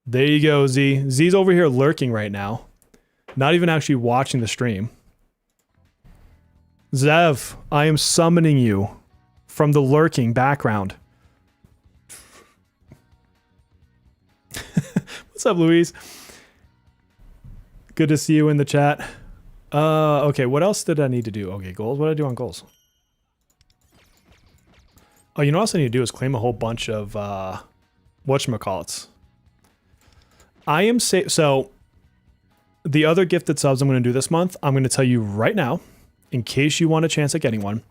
There you go, Z. Z's over here lurking right now. Not even actually watching the stream. Zev, I am summoning you from the lurking background. What's up, Louise? Good to see you in the chat. Okay, what else did I need to do? Okay, goals. What did I do on goals? Oh, you know what else I need to do is claim a whole bunch of whatchamacallits. I am so the other gifted subs I'm going to do this month, I'm going to tell you right now, in case you want a chance at getting one.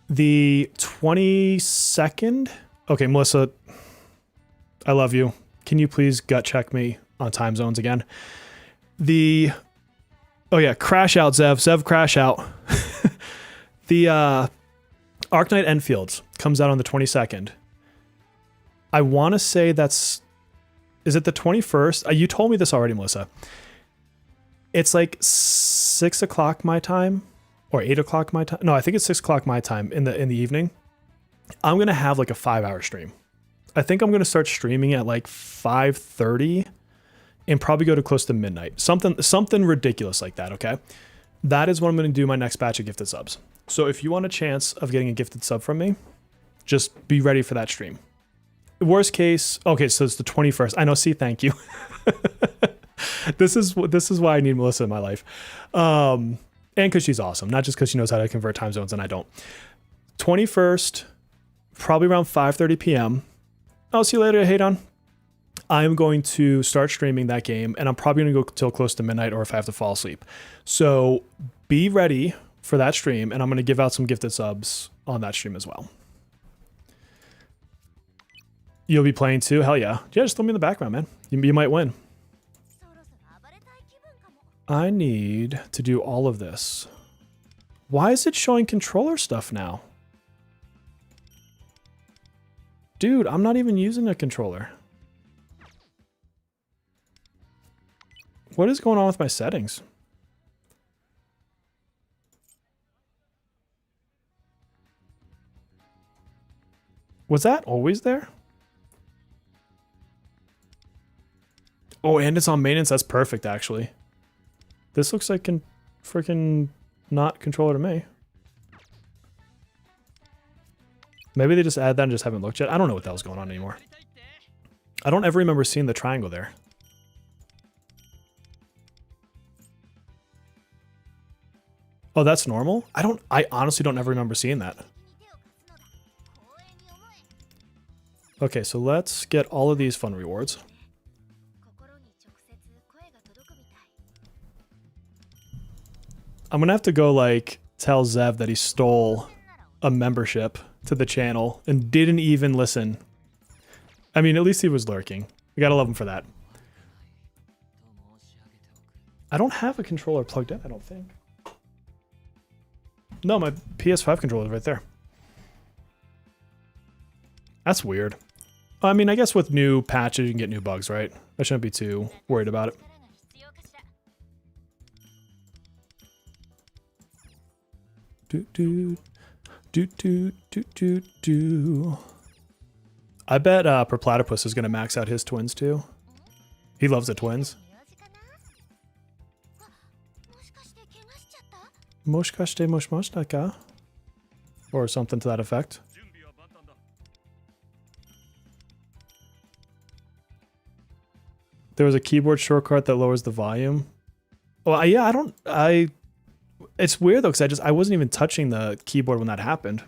The 22nd. Okay, Melissa, I love you. Can you please gut check me on time zones again? Oh yeah, crash out, Zev. Zev, crash out. The Arknight Enfields comes out on the 22nd. I want to say is it the 21st? You told me this already, Melissa. It's like 6 o'clock my time or 8 o'clock my time. No, I think it's 6 o'clock my time in the evening. I'm going to have like a 5-hour stream. I think I'm going to start streaming at like 5:30 and probably go to close to midnight. Something ridiculous like that, okay? That is what I'm going to do my next batch of gifted subs. So if you want a chance of getting a gifted sub from me, just be ready for that stream. Worst case, okay, so it's the 21st. I know, see, thank you. This is why I need Melissa in my life. And because she's awesome, not just because she knows how to convert time zones and I don't. 21st, probably around 5:30 p.m. I'll see you later, Haydon. I'm going to start streaming that game, and I'm probably going to go till close to midnight or if I have to fall asleep. So be ready for that stream, and I'm going to give out some gifted subs on that stream as well. You'll be playing too? Hell yeah. Yeah, just throw me in the background, man. You might win. I need to do all of this. Why is it showing controller stuff now? Dude, I'm not even using a controller. What is going on with my settings? Was that always there? Oh, and it's on maintenance. That's perfect, actually. This looks like freaking not controller to me. Maybe they just added that and just haven't looked yet. I don't know what the hell's going on anymore. I don't ever remember seeing the triangle there. Oh, that's normal? I honestly don't ever remember seeing that. Okay, so let's get all of these fun rewards. I'm gonna have to go like tell Zev that he stole a membership to the channel and didn't even listen. I mean, at least he was lurking. We gotta love him for that. I don't have a controller plugged in, I don't think. No, my PS5 controller is right there. That's weird. I mean, I guess with new patches you can get new bugs, right? I shouldn't be too worried about it. I bet Perplatypus is gonna max out his twins too. He loves the twins. Moshkashite moshmoshtaka. Or something to that effect. There was a keyboard shortcut that lowers the volume. Well, yeah, it's weird though, because I wasn't even touching the keyboard when that happened.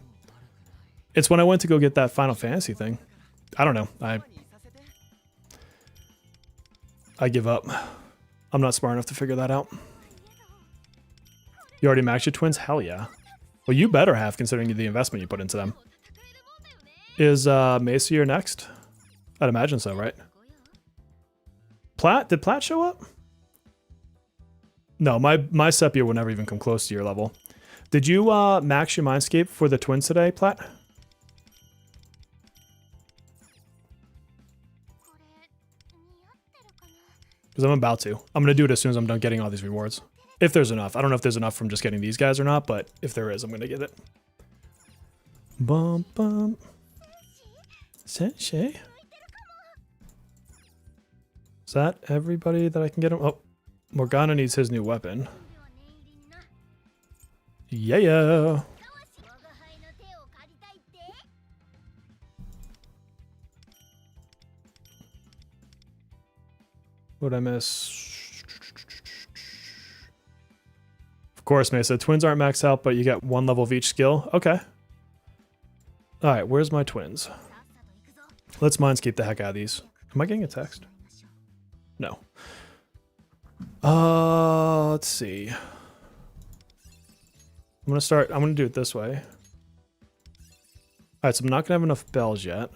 It's when I went to go get that Final Fantasy thing. I don't know. I give up. I'm not smart enough to figure that out. You already maxed your twins? Hell yeah. Well, you better have, considering the investment you put into them. Is Mesa your next? I'd imagine so, right? Plat? Did Plat show up? No, my Sepia will never even come close to your level. Did you max your Mindscape for the twins today, Plat? Because I'm about to. I'm going to do it as soon as I'm done getting all these rewards. If there's enough. I don't know if there's enough from just getting these guys or not, but if there is, I'm going to get it. Bum bum. Sensei. Is that everybody that I can get him? Oh, Morgana needs his new weapon. Yeah. What'd I miss? Of course, Mesa. Twins aren't maxed out, but you get 1 level of each skill. Okay. Alright, where's my twins? Let's Mindscape the heck out of these. Am I getting a text? No. Let's see. I'm gonna do it this way. Alright, so I'm not gonna have enough bells yet.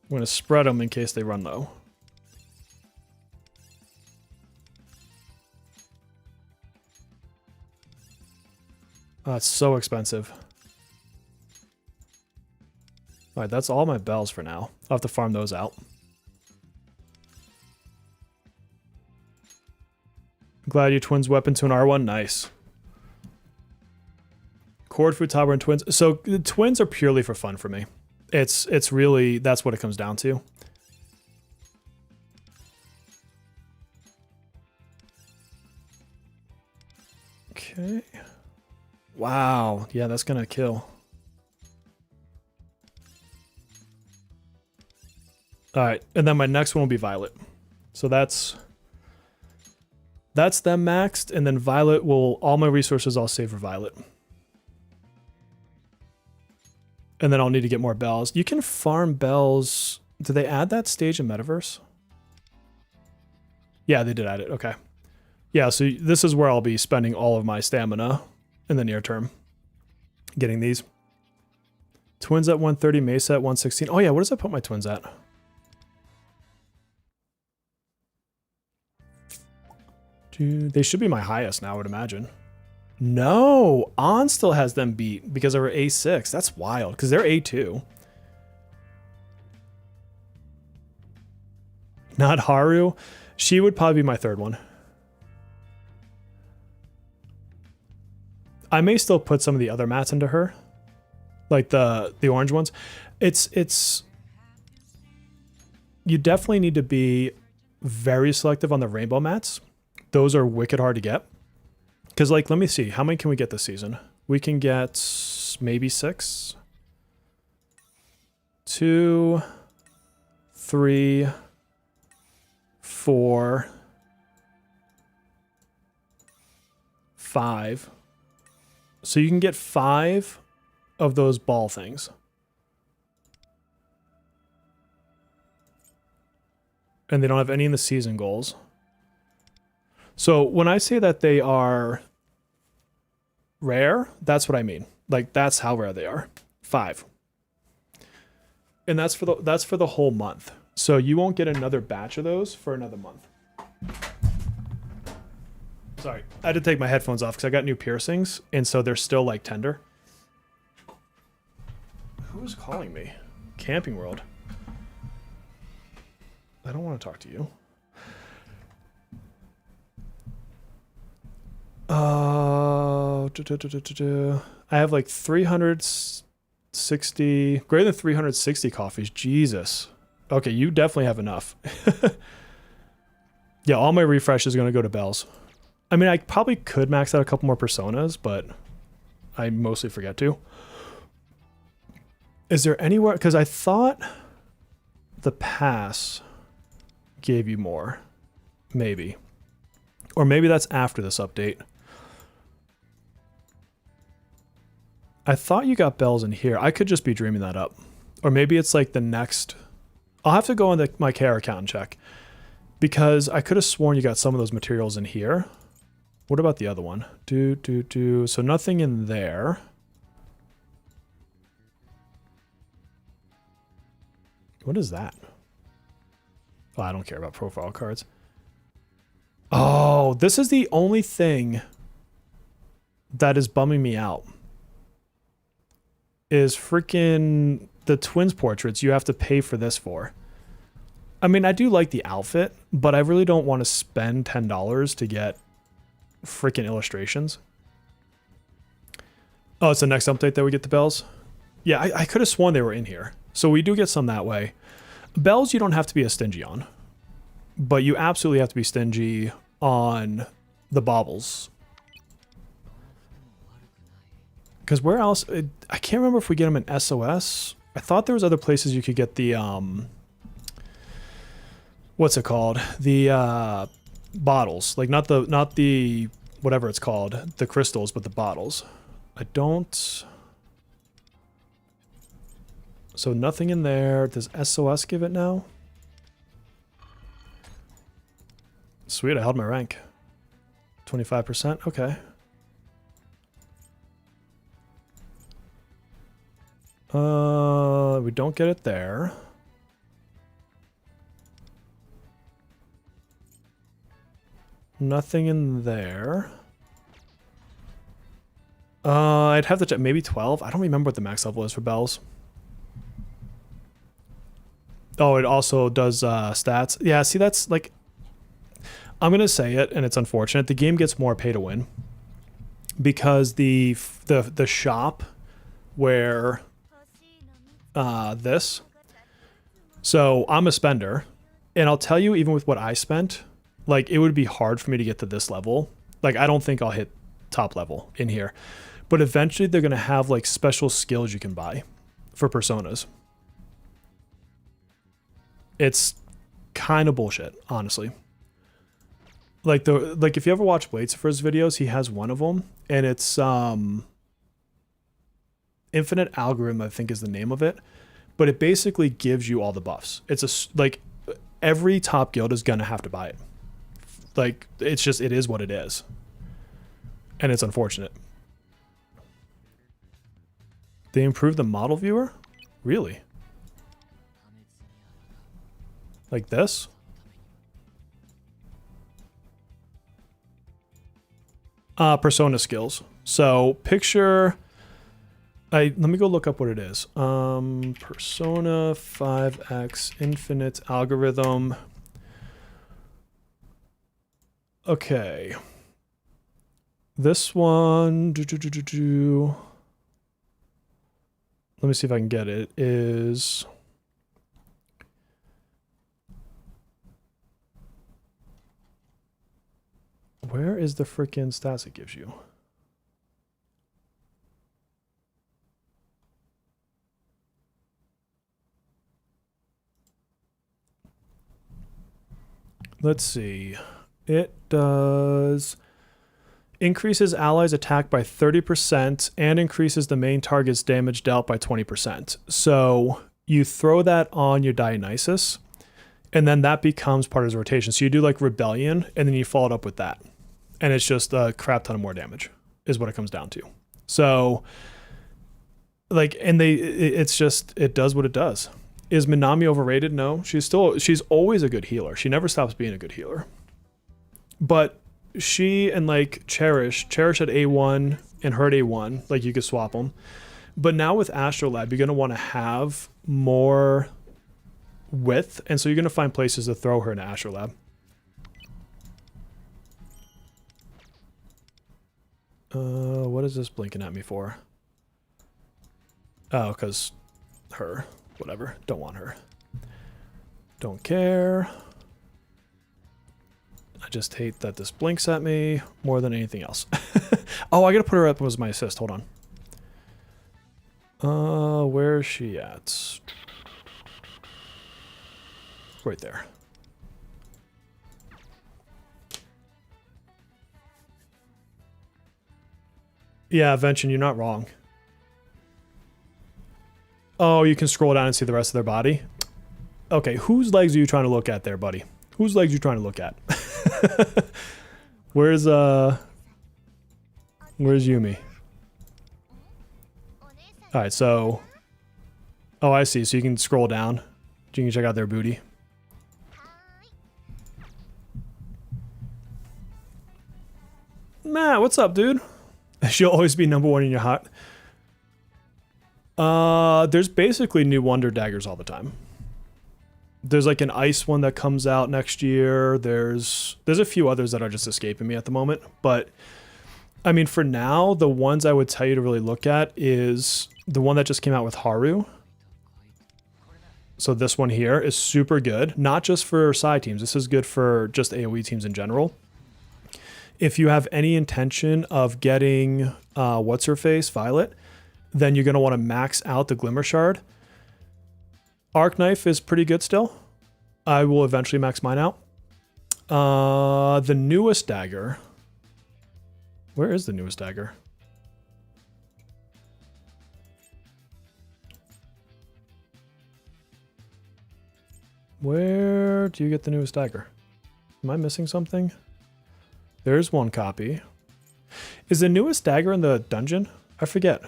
I'm gonna spread them in case they run low. Oh, it's so expensive. Alright, that's all my bells for now. I'll have to farm those out. Glad your twins weapon to an R1. Nice. Cord food tower and twins. So the twins are purely for fun for me. It's really, that's what it comes down to. Okay. Wow. Yeah, that's gonna kill. Alright, and then my next one will be Violet. So that's them maxed, and then Violet will, all my resources I'll save for Violet. And then I'll need to get more bells. You can farm bells. Did they add that stage in Metaverse? Yeah, they did add it. Okay. Yeah, so this is where I'll be spending all of my stamina in the near term. Getting these. Twins at 130, Mesa at 116. Oh yeah, what does that put my twins at? Dude, they should be my highest now, I would imagine. No, On still has them beat because they were A6. That's wild, because they're A2. Not Haru. She would probably be my third one. I may still put some of the other mats into her. Like the orange ones. It's you definitely need to be very selective on the rainbow mats. Those are wicked hard to get. Because, like, let me see. How many can we get this season? We can get maybe 6. 2, 3, 4, 5. So you can get 5 of those ball things. And they don't have any in the season goals. So when I say that they are rare, that's what I mean. Like, that's how rare they are. 5. And that's for the whole month. So you won't get another batch of those for another month. Sorry, I had to take my headphones off because I got new piercings, and so they're still like tender. Who's calling me? Camping World. I don't want to talk to you. I have like 360, greater than 360 coffees. Jesus. Okay, you definitely have enough. Yeah, all my refresh is going to go to bells. I mean, I probably could max out a couple more personas, but I mostly forget to. Is there anywhere, because I thought the pass gave you more. Maybe. Or maybe that's after this update. I thought you got bells in here. I could just be dreaming that up. Or maybe it's like the next... I'll have to go on my care account and check. Because I could have sworn you got some of those materials in here. What about the other one? So nothing in there. What is that? Oh, I don't care about profile cards. Oh, this is the only thing that is bumming me out. Is freaking the twins portraits you have to pay for this for. I mean, I do like the outfit, but I really don't want to spend $10 to get freaking illustrations. Oh, it's the next update that we get the bells? Yeah, I could have sworn they were in here. So we do get some that way. Bells you don't have to be as stingy on. But you absolutely have to be stingy on the baubles. Because where else? I can't remember if we get them in SOS. I thought there was other places you could get the... what's it called? The bottles. Like not the whatever it's called. The crystals, but the bottles. I don't... So nothing in there. Does SOS give it now? Sweet, I held my rank. 25%? Okay. We don't get it there. Nothing in there. I'd have to check. Maybe 12? I don't remember what the max level is for bells. Oh, it also does stats. Yeah, see, that's like... I'm going to say it, and it's unfortunate. The game gets more pay to win. Because the shop where... this. So I'm a spender. And I'll tell you, even with what I spent, like, it would be hard for me to get to this level. Like, I don't think I'll hit top level in here. But eventually they're going to have, like, special skills you can buy for personas. It's kind of bullshit, honestly. Like, if you ever watch Bladesifer's videos, he has one of them. And it's, Infinite Algorithm, I think is the name of it. But it basically gives you all the buffs. It's like, every top guild is going to have to buy it. Like, it's just, it is what it is. And it's unfortunate. They improved the model viewer? Really? Like this? Persona skills. So, picture... let me go look up what it is. Persona 5X Infinite Algorithm. Okay. This one, let me see if I can get it, is... Where is the freaking stats it gives you? Let's see. It does increases allies' attack by 30% and increases the main target's damage dealt by 20%. So you throw that on your Dionysus, and then that becomes part of his rotation. So you do like Rebellion, and then you follow it up with that. And it's just a crap ton of more damage, is what it comes down to. So, like, and it's just, it does what it does. Is Minami overrated? No. She's always a good healer. She never stops being a good healer. But she and like Cherish at A1 and her at A1, like you could swap them. But now with Astrolab, you're going to want to have more width. And so you're going to find places to throw her in Astrolab. What is this blinking at me for? Oh, because her. Whatever. Don't want her. Don't care. I just hate that this blinks at me more than anything else. Oh, I gotta put her up as my assist. Hold on. Where is she at? Right there. Yeah, Vention, you're not wrong. Oh, you can scroll down and see the rest of their body. Okay, whose legs are you trying to look at there, buddy? Whose legs are you trying to look at? Where's Yumi? Alright, so... Oh, I see. So you can scroll down. You can check out their booty. Matt, what's up, dude? She'll always be #1 in your heart. There's basically new Wonder Daggers all the time. There's like an ice one that comes out next year. There's a few others that are just escaping me at the moment. But, I mean, for now, the ones I would tell you to really look at is the one that just came out with Haru. So this one here is super good. Not just for side teams. This is good for just AoE teams in general. If you have any intention of getting, what's-her-face, Violet, then you're going to want to max out the Glimmer Shard. Arc Knife is pretty good still. I will eventually max mine out. The newest dagger. Where is the newest dagger? Where do you get the newest dagger? Am I missing something? There's one copy. Is the newest dagger in the dungeon? I forget.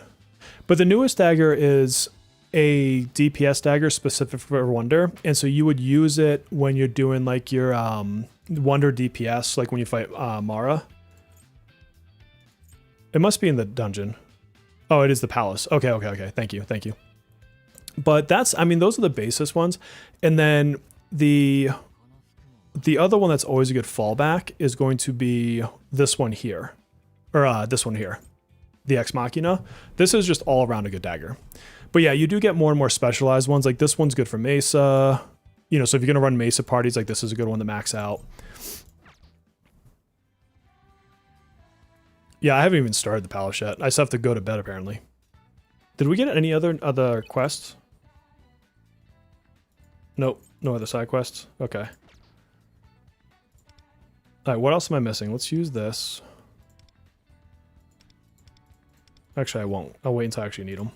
But the newest dagger is a DPS dagger specific for Wonder, and so you would use it when you're doing like your Wonder DPS, like when you fight Mara. It must be in the dungeon. Oh, it is the palace. Okay, okay, okay. Thank you, thank you. But that's, I mean, those are the basis ones, and then the other one that's always a good fallback is going to be this one here, or this one here. The Ex Machina. This is just all around a good dagger. But yeah, you do get more and more specialized ones. Like this one's good for Mesa. You know, so if you're going to run Mesa parties, like this is a good one to max out. Yeah, I haven't even started the palace yet. I still have to go to bed apparently. Did we get any other quests? Nope, no other side quests. Okay. Alright, what else am I missing? Let's use this. Actually, I won't. I'll wait until I actually need them.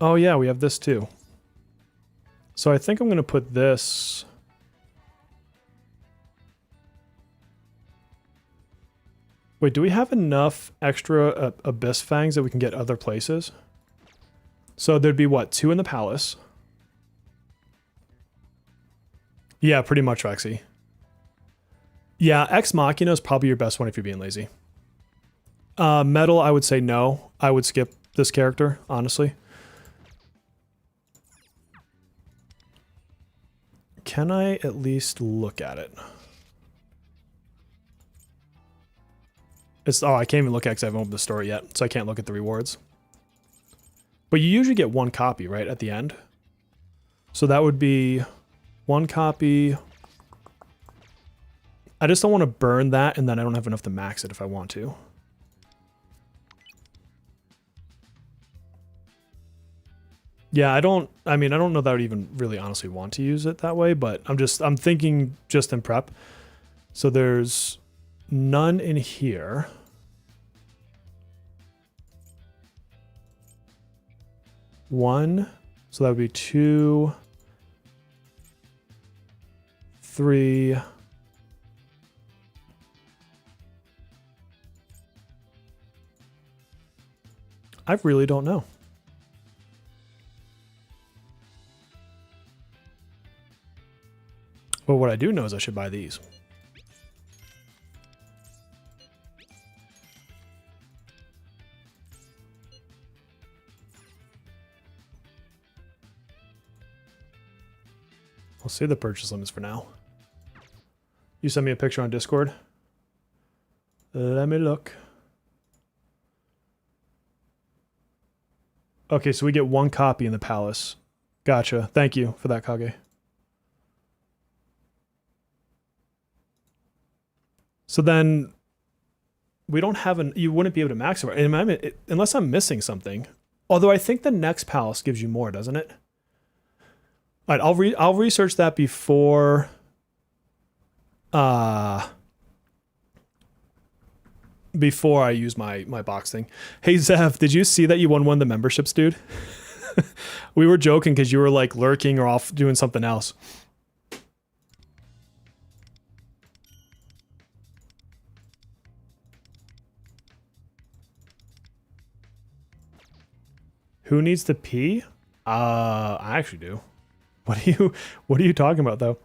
Oh yeah, we have this too. So I think I'm going to put this... Wait, do we have enough extra Abyss Fangs that we can get other places? So there'd be what, 2 in the palace? Yeah, pretty much, Rexy. Yeah, Ex Machina is probably your best one if you're being lazy. Metal, I would say no. I would skip this character, honestly. Can I at least look at it? Oh, I can't even look at it because I haven't opened the store yet, so I can't look at the rewards. But you usually get 1 copy, right, at the end? So that would be 1 copy. I just don't want to burn that, and then I don't have enough to max it if I want to. Yeah, I don't know that I would even really honestly want to use it that way, but I'm thinking just in prep. So there's none in here. One. So that would be 2, 3. I really don't know. But what I do know is I should buy these. I'll save the purchase limits for now. You send me a picture on Discord. Let me look. Okay, so we get 1 copy in the palace. Gotcha. Thank you for that, Kage. So then we don't have an... You wouldn't be able to max it unless I'm missing something. Although I think the next palace gives you more, doesn't it? All right, I'll research that before... before I use my box thing. Hey, Zev, did you see that you won one of the memberships, dude? We were joking because you were like lurking or off doing something else. Who needs to pee? I actually do. What are you talking about though?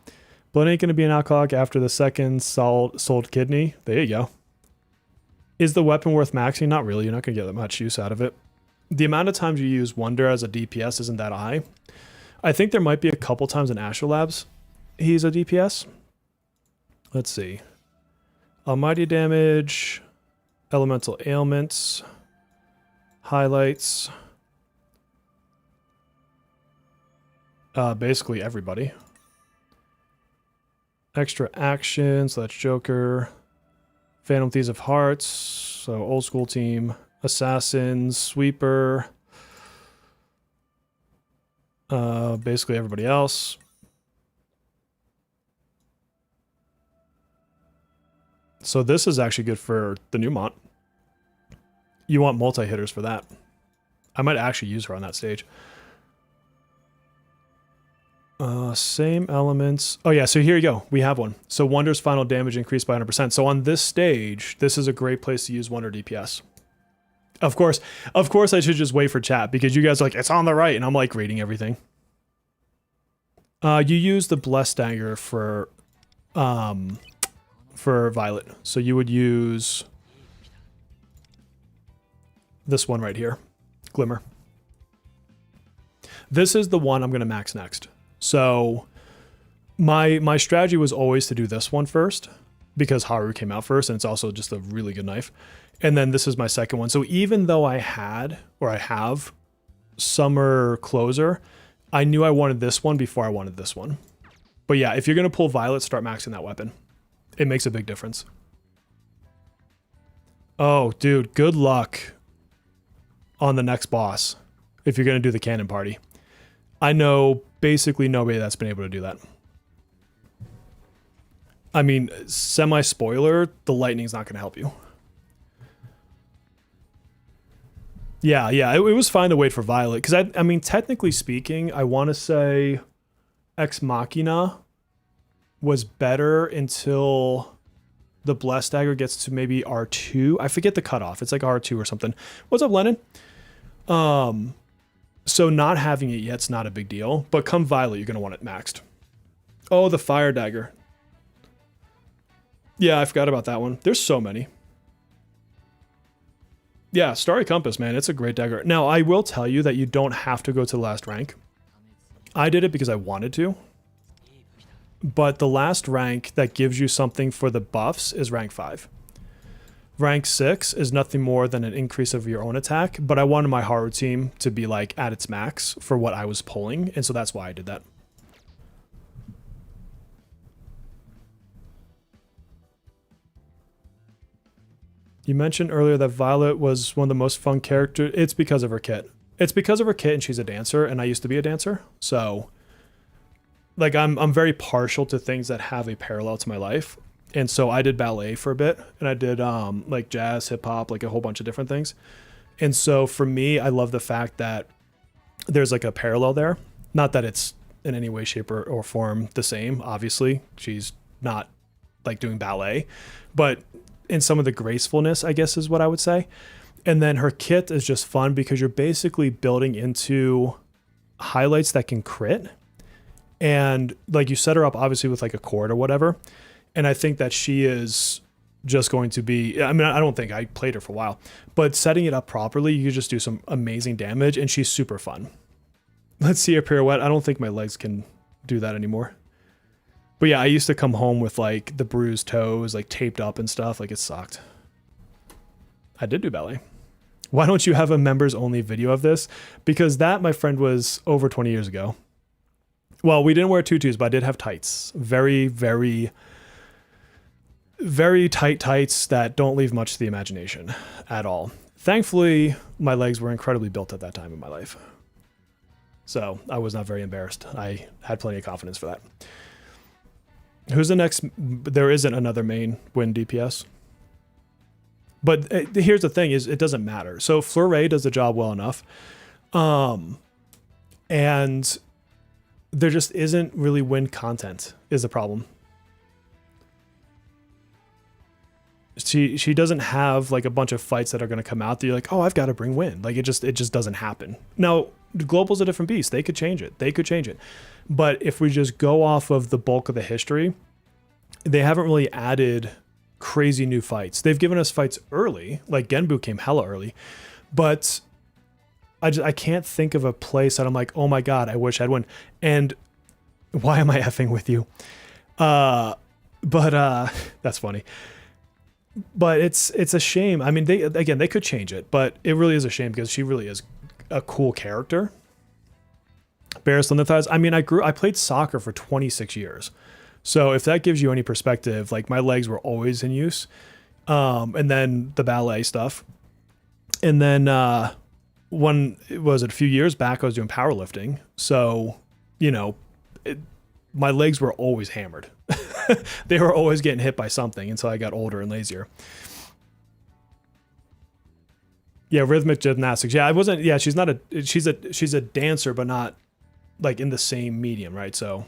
Blood ain't gonna be an alcoholic after the second sold kidney. There you go. Is the weapon worth maxing? Not really. You're not gonna get that much use out of it. The amount of times you use Wonder as a DPS isn't that high. I think there might be a couple times in Astrolabs he's a DPS. Let's see. Almighty damage, elemental ailments, highlights. Basically everybody. Extra action, so that's Joker. Phantom Thieves of Hearts, so old school team. Assassins, Sweeper. Basically everybody else. So this is actually good for the Newmont. You want multi-hitters for that. I might actually use her on that stage. Same elements. Oh yeah, so here you go. We have one. So Wonder's final damage increased by 100%. So on this stage, this is a great place to use Wonder DPS. Of course I should just wait for chat because you guys are like, it's on the right, and I'm like reading everything. You use the Blessed Dagger for Violet. So you would use this one right here, Glimmer. This is the one I'm going to max next. So my strategy was always to do this one first because Haru came out first and it's also just a really good knife. And then this is my second one. So even though I have Summer Closer, I knew I wanted this one before I wanted this one. But yeah, if you're going to pull Violet, start maxing that weapon. It makes a big difference. Oh, dude, good luck on the next boss if you're going to do the cannon party. I know basically nobody that's been able to do that. I mean, semi-spoiler, the lightning's not going to help you. Yeah, it was fine to wait for Violet. Because, I mean, technically speaking, I want to say Ex Machina was better until the Blessed Dagger gets to maybe R2. I forget the cutoff. It's like R2 or something. What's up, Lennon? So not having it yet's not a big deal. But come Violet, you're going to want it maxed. Oh, the Fire Dagger. Yeah, I forgot about that one. There's so many. Yeah, Starry Compass, man. It's a great dagger. Now, I will tell you that you don't have to go to the last rank. I did it because I wanted to. But the last rank that gives you something for the buffs is rank 5. Rank 6 is nothing more than an increase of your own attack, but I wanted my Haru team to be like at its max for what I was pulling, and so that's why I did that. You mentioned earlier that Violet was one of the most fun characters. It's because of her kit. It's because of her kit, and she's a dancer, and I used to be a dancer, so like I'm very partial to things that have a parallel to my life. And so I did ballet for a bit, and I did like jazz, hip hop, like a whole bunch of different things. And so for me, I love the fact that there's like a parallel there. Not that it's in any way, shape, or form the same. Obviously, she's not like doing ballet, but in some of the gracefulness, I guess is what I would say. And then her kit is just fun because you're basically building into highlights that can crit. And like you set her up obviously with like a cord or whatever. And I think that she is just going to be, I mean, I don't think I played her for a while, but setting it up properly, you just do some amazing damage and she's super fun. Let's see a pirouette. I don't think my legs can do that anymore. But yeah, I used to come home with like the bruised toes, like taped up and stuff. Like it sucked. I did do ballet. Why don't you have a members only video of this? Because that, my friend, was over 20 years ago. Well, we didn't wear tutus, but I did have tights. Very, very, very tight tights that don't leave much to the imagination at all. Thankfully, my legs were incredibly built at that time in my life. So I was not very embarrassed. I had plenty of confidence for that. Who's the next? There isn't another main win DPS. But here's the thing is it doesn't matter. So Fleuret does the job well enough. And there just isn't really win content is the problem. She doesn't have like a bunch of fights that are going to come out that you're like, oh, I've got to bring win. Like it just doesn't happen. Now, Global's a different beast. They could change it. But if we just go off of the bulk of the history, they haven't really added crazy new fights. They've given us fights early, like Genbu came hella early, but I can't think of a place that I'm like, oh my God, I wish I'd win. And why am I effing with you? But that's funny. But it's a shame. I mean, they could change it, but it really is a shame because she really is a cool character. Barris on the thighs. I mean, I played soccer for 26 years. So if that gives you any perspective, like my legs were always in use. And then the ballet stuff. And then when was it a few years back, I was doing powerlifting. So, you know, my legs were always hammered. They were always getting hit by something until I got older and lazier. Yeah, rhythmic gymnastics. Yeah, I wasn't. Yeah, she's a dancer, but not like in the same medium, right? So,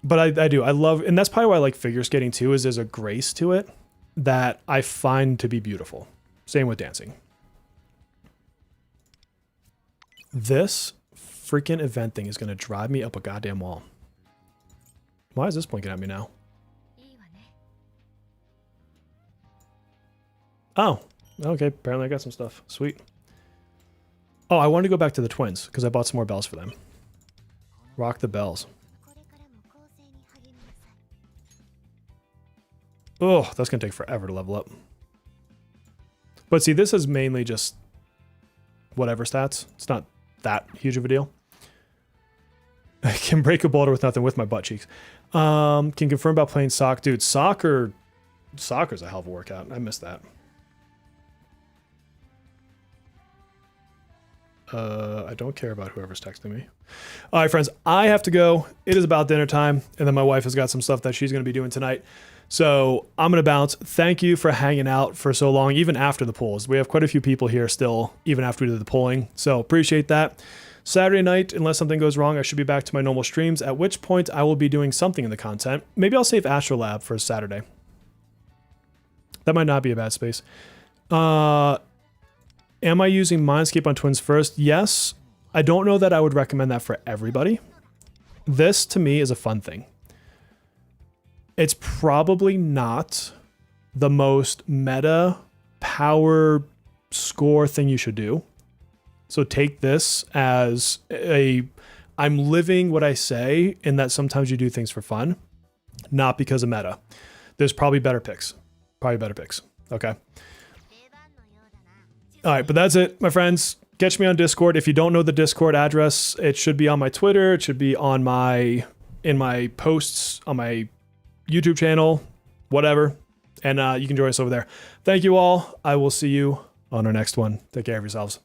but I love, and that's probably why I like figure skating too. Is there's a grace to it that I find to be beautiful. Same with dancing. This freaking event thing is gonna drive me up a goddamn wall. Why is this blinking at me now? Oh, okay. Apparently I got some stuff. Sweet. Oh, I wanted to go back to the twins because I bought some more bells for them. Rock the bells. Oh, that's going to take forever to level up. But see, this is mainly just whatever stats. It's not that huge of a deal. I can break a boulder with nothing with my butt cheeks. Can confirm about playing soccer. Dude, soccer's a hell of a workout. I missed that. I don't care about whoever's texting me. All right, friends, I have to go. It is about dinner time, and then my wife has got some stuff that she's going to be doing tonight. So I'm going to bounce. Thank you for hanging out for so long, even after the polls. We have quite a few people here still, even after we did the polling. So appreciate that. Saturday night, unless something goes wrong, I should be back to my normal streams, at which point I will be doing something in the content. Maybe I'll save Astrolab for Saturday. That might not be a bad space. Am I using Mindscape on Twins first? Yes. I don't know that I would recommend that for everybody. This, to me, is a fun thing. It's probably not the most meta power score thing you should do. So take this as I'm living what I say, in that sometimes you do things for fun, not because of meta. There's probably better picks. Okay. All right, but that's it, my friends. Catch me on Discord. If you don't know the Discord address, it should be on my Twitter. It should be on in my posts on my YouTube channel, whatever. And you can join us over there. Thank you all. I will see you on our next one. Take care of yourselves.